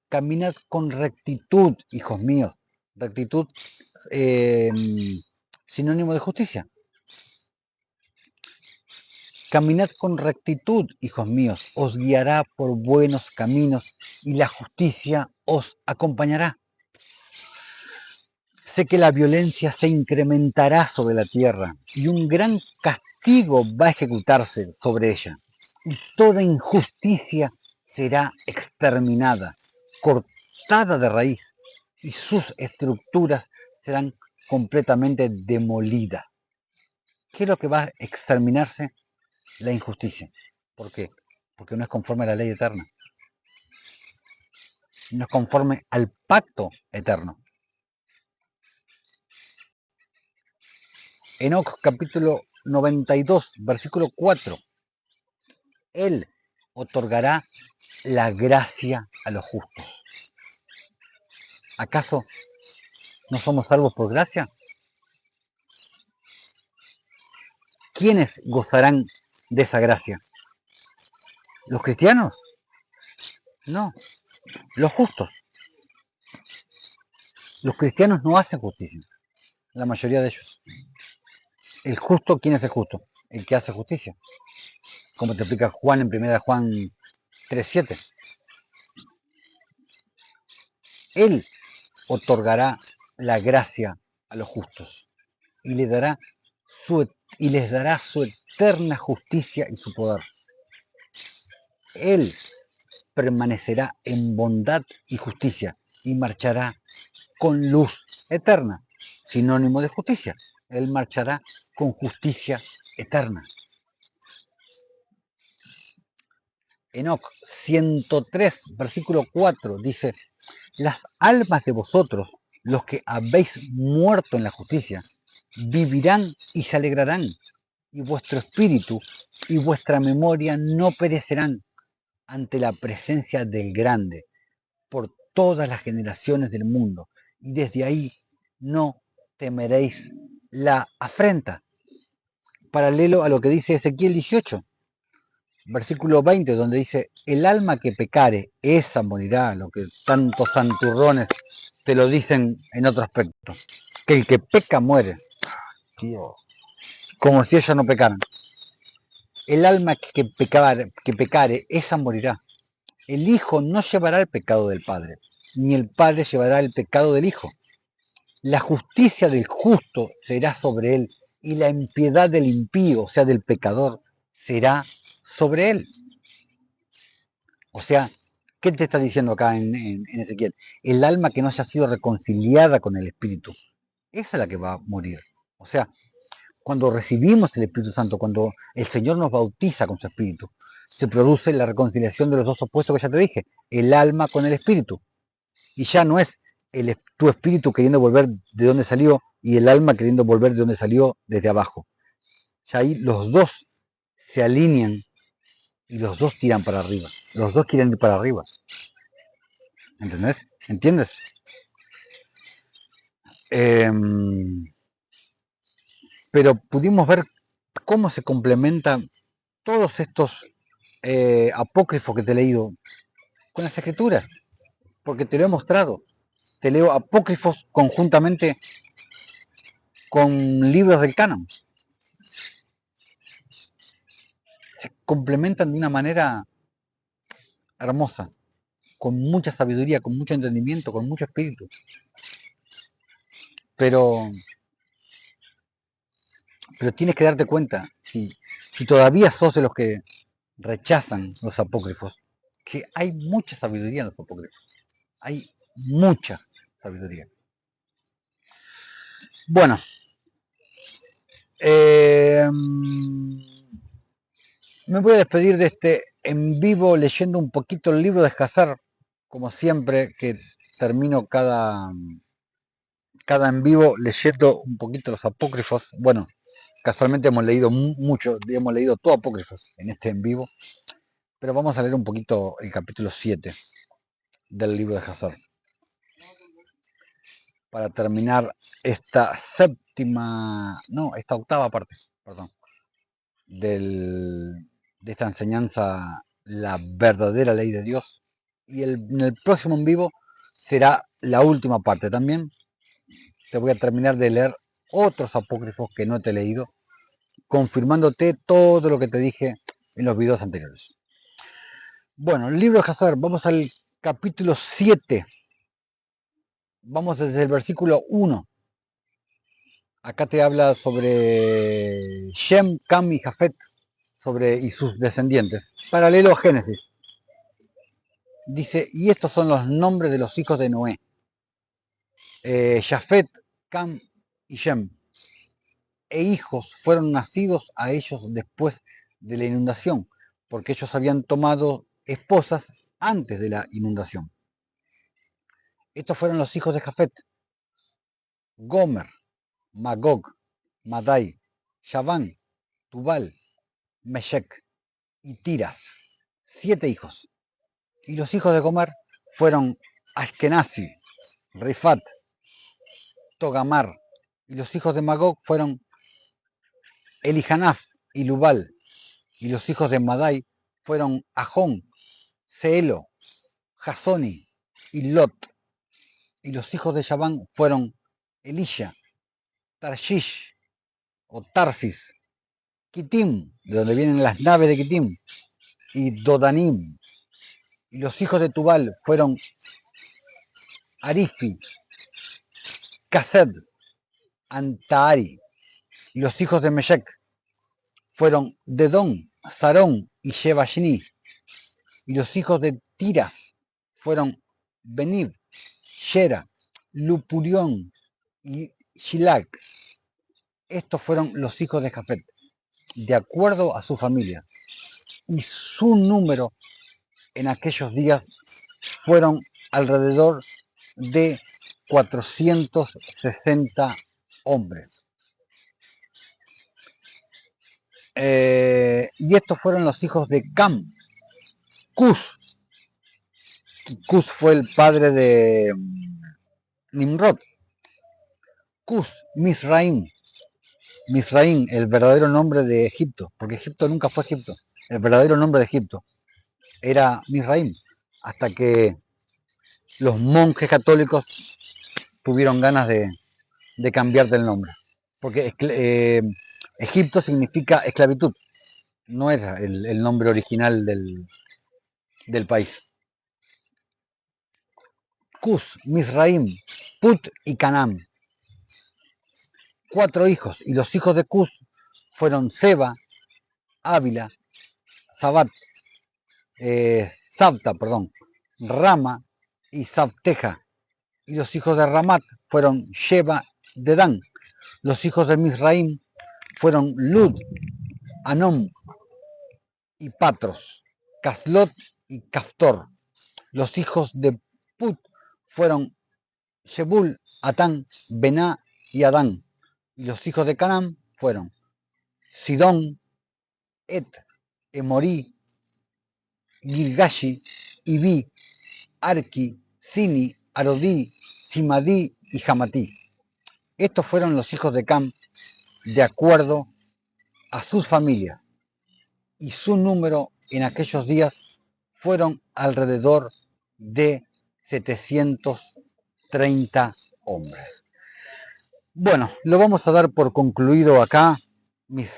Caminad con rectitud, hijos míos. Rectitud, eh, sinónimo de justicia. Caminad con rectitud, hijos míos, os guiará por buenos caminos y la justicia os acompañará. Sé que la violencia se incrementará sobre la tierra y un gran castigo va a ejecutarse sobre ella. Y toda injusticia será exterminada, cortada de raíz, y sus estructuras serán completamente demolidas. ¿Qué es lo que va a exterminarse? La injusticia. ¿Por qué? Porque no es conforme a la ley eterna. No es conforme al pacto eterno. Enoc capítulo 92, versículo 4. Él otorgará la gracia a los justos. ¿Acaso no somos salvos por gracia? ¿Quiénes gozarán de esa gracia? ¿Los cristianos? No, los justos. Los cristianos no hacen justicia, la mayoría de ellos. El justo, ¿quién es el justo? El que hace justicia. Como te explica Juan en 1 Juan 3:7. Él otorgará la gracia a los justos y les dará su eterna justicia y su poder. Él permanecerá en bondad y justicia y marchará con luz eterna, sinónimo de justicia. Él marchará con justicia eterna. Enoc 103, versículo 4 dice: las almas de vosotros, los que habéis muerto en la justicia, vivirán y se alegrarán, y vuestro espíritu y vuestra memoria no perecerán ante la presencia del Grande por todas las generaciones del mundo, y desde ahí no temeréis la afrenta. Paralelo a lo que dice Ezequiel 18, versículo 20, donde dice: el alma que pecare, esa morirá. Lo que tantos santurrones te lo dicen en otro aspecto, que el que peca muere. Dios. Como si ellos no pecaran. El alma que pecare, esa morirá. El Hijo no llevará el pecado del Padre, ni el Padre llevará el pecado del Hijo. La justicia del justo será sobre él, y la impiedad del impío, o sea, del pecador, será sobre él. O sea, ¿qué te está diciendo acá en Ezequiel? El alma que no haya sido reconciliada con el Espíritu, esa es la que va a morir. O sea, cuando recibimos el Espíritu Santo, cuando el Señor nos bautiza con su Espíritu, se produce la reconciliación de los dos opuestos que ya te dije, el alma con el Espíritu. Y ya no es tu espíritu queriendo volver de donde salió y el alma queriendo volver de donde salió desde abajo. Ya ahí los dos se alinean y los dos tiran para arriba. Los dos quieren ir para arriba. ¿Entendés? ¿Entiendes? Pero pudimos ver cómo se complementan todos estos apócrifos que te he leído con las escrituras, porque te lo he mostrado. Te leo apócrifos conjuntamente con libros del canon. Se complementan de una manera hermosa, con mucha sabiduría, con mucho entendimiento, con mucho espíritu. Pero tienes que darte cuenta, si todavía sos de los que rechazan los apócrifos, que hay mucha sabiduría en los apócrifos. Hay mucha sabiduría. Bueno, me voy a despedir de este en vivo leyendo un poquito el libro de Hazar, como siempre que termino cada en vivo leyendo un poquito los apócrifos. Bueno, casualmente hemos leído mucho, hemos leído todo apócrifos en este en vivo, pero vamos a leer un poquito el capítulo 7 del libro de Hazar para terminar esta octava parte, perdón, de esta enseñanza, la verdadera ley de Dios. Y en el próximo en vivo será la última parte también. Te voy a terminar de leer otros apócrifos que no te he leído, confirmándote todo lo que te dije en los videos anteriores. Bueno, el libro de Hazar, vamos al capítulo 7. Vamos desde el versículo 1. Acá te habla sobre Shem, Cam y Jafet, y sus descendientes. Paralelo a Génesis. Dice, y estos son los nombres de los hijos de Noé. Jafet, Cam y Shem. E hijos fueron nacidos a ellos después de la inundación, porque ellos habían tomado esposas antes de la inundación. Estos fueron los hijos de Jafet: Gomer, Magog, Madai, Javán, Tubal, Meshec y Tiras, 7 hijos. Y los hijos de Gomer fueron Ashkenazi, Rifat, Togamar. Y los hijos de Magog fueron Elihanaf y Lubal. Y los hijos de Madai fueron Ajón, Seelo, Jasoni y Lot. Y los hijos de Yaván fueron Elisha, Tarshish o Tarsis, Kitim, de donde vienen las naves de Kitim, y Dodanim. Y los hijos de Tubal fueron Arifi, Kased, Antaari. Y los hijos de Meshec fueron Dedón, Sarón y Shebashni. Y los hijos de Tiras fueron Benib, Shera, Lupurión y Shilag. Estos fueron los hijos de Jafet, de acuerdo a su familia. Y su número en aquellos días fueron alrededor de 460 hombres. Y estos fueron los hijos de Cam, Cus. Cus fue el padre de Nimrod. Cus, Misraim. Misraim, el verdadero nombre de Egipto, porque Egipto nunca fue Egipto. El verdadero nombre de Egipto era Misraim, hasta que los monjes católicos tuvieron ganas de cambiar del nombre. Porque Egipto significa esclavitud, no era el nombre original del país. Cus, Misraim, Put y Canaán. 4 hijos, y los hijos de Cus fueron Seba, Ávila, Sabta, Rama y Sabteja. Y los hijos de Ramat fueron Sheba, Dedán. Los hijos de Misraim fueron Lud, Anom y Patros, Caslot y Caftor. Los hijos de Put fueron Shebul, Atán, Bená y Adán. Y los hijos de Canaán fueron Sidón, Et, Emorí, Gilgashi, Ibi, Arki, Sini, Arodí, Simadí y Hamatí. Estos fueron los hijos de Cam de acuerdo a sus familias, y su número en aquellos días fueron alrededor de 730 hombres. Bueno, lo vamos a dar por concluido acá, mis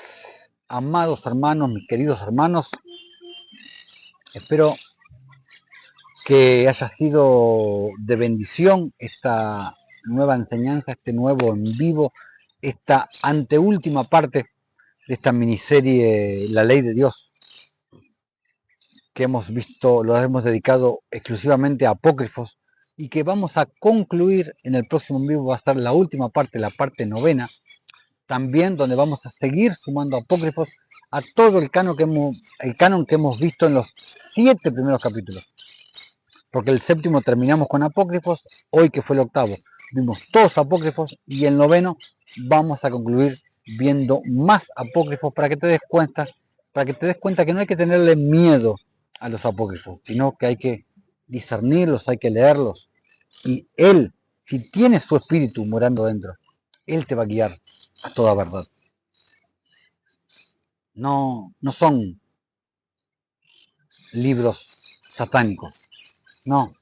amados hermanos, mis queridos hermanos. Espero que haya sido de bendición esta nueva enseñanza, este nuevo en vivo, esta anteúltima parte de esta miniserie La Ley de Dios, que hemos visto, lo hemos dedicado exclusivamente a apócrifos, y que vamos a concluir en el próximo en vivo. Va a estar la última parte, la parte 9ª, también donde vamos a seguir sumando apócrifos a todo el canon que hemos visto en los 7 primeros capítulos. Porque el 7º terminamos con apócrifos, hoy que fue el 8º, vimos todos apócrifos, y el 9º vamos a concluir viendo más apócrifos para que te des cuenta que no hay que tenerle miedo a los apócrifos, sino que hay que discernirlos, hay que leerlos. Y Él, si tiene su espíritu morando dentro, Él te va a guiar a toda verdad. No son libros satánicos, no.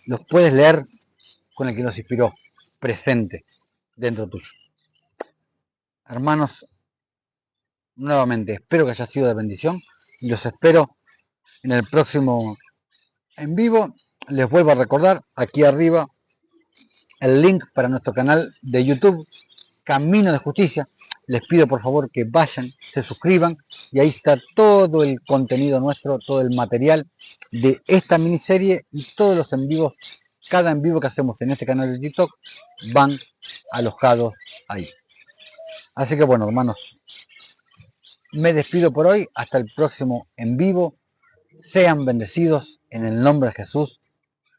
Los puedes leer con el que nos inspiró, presente dentro tuyo. Hermanos, nuevamente espero que haya sido de bendición, y los espero en el próximo en vivo. Les vuelvo a recordar aquí arriba el link para nuestro canal de YouTube, Camino de Justicia. Les pido por favor que vayan, se suscriban, y ahí está todo el contenido nuestro, todo el material de esta miniserie, y todos los en vivos, cada en vivo que hacemos en este canal de TikTok van alojados ahí. Así que bueno, hermanos, me despido por hoy, hasta el próximo en vivo. Sean bendecidos en el nombre de Jesús,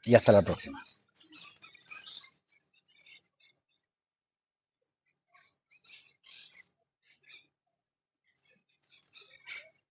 y hasta la próxima.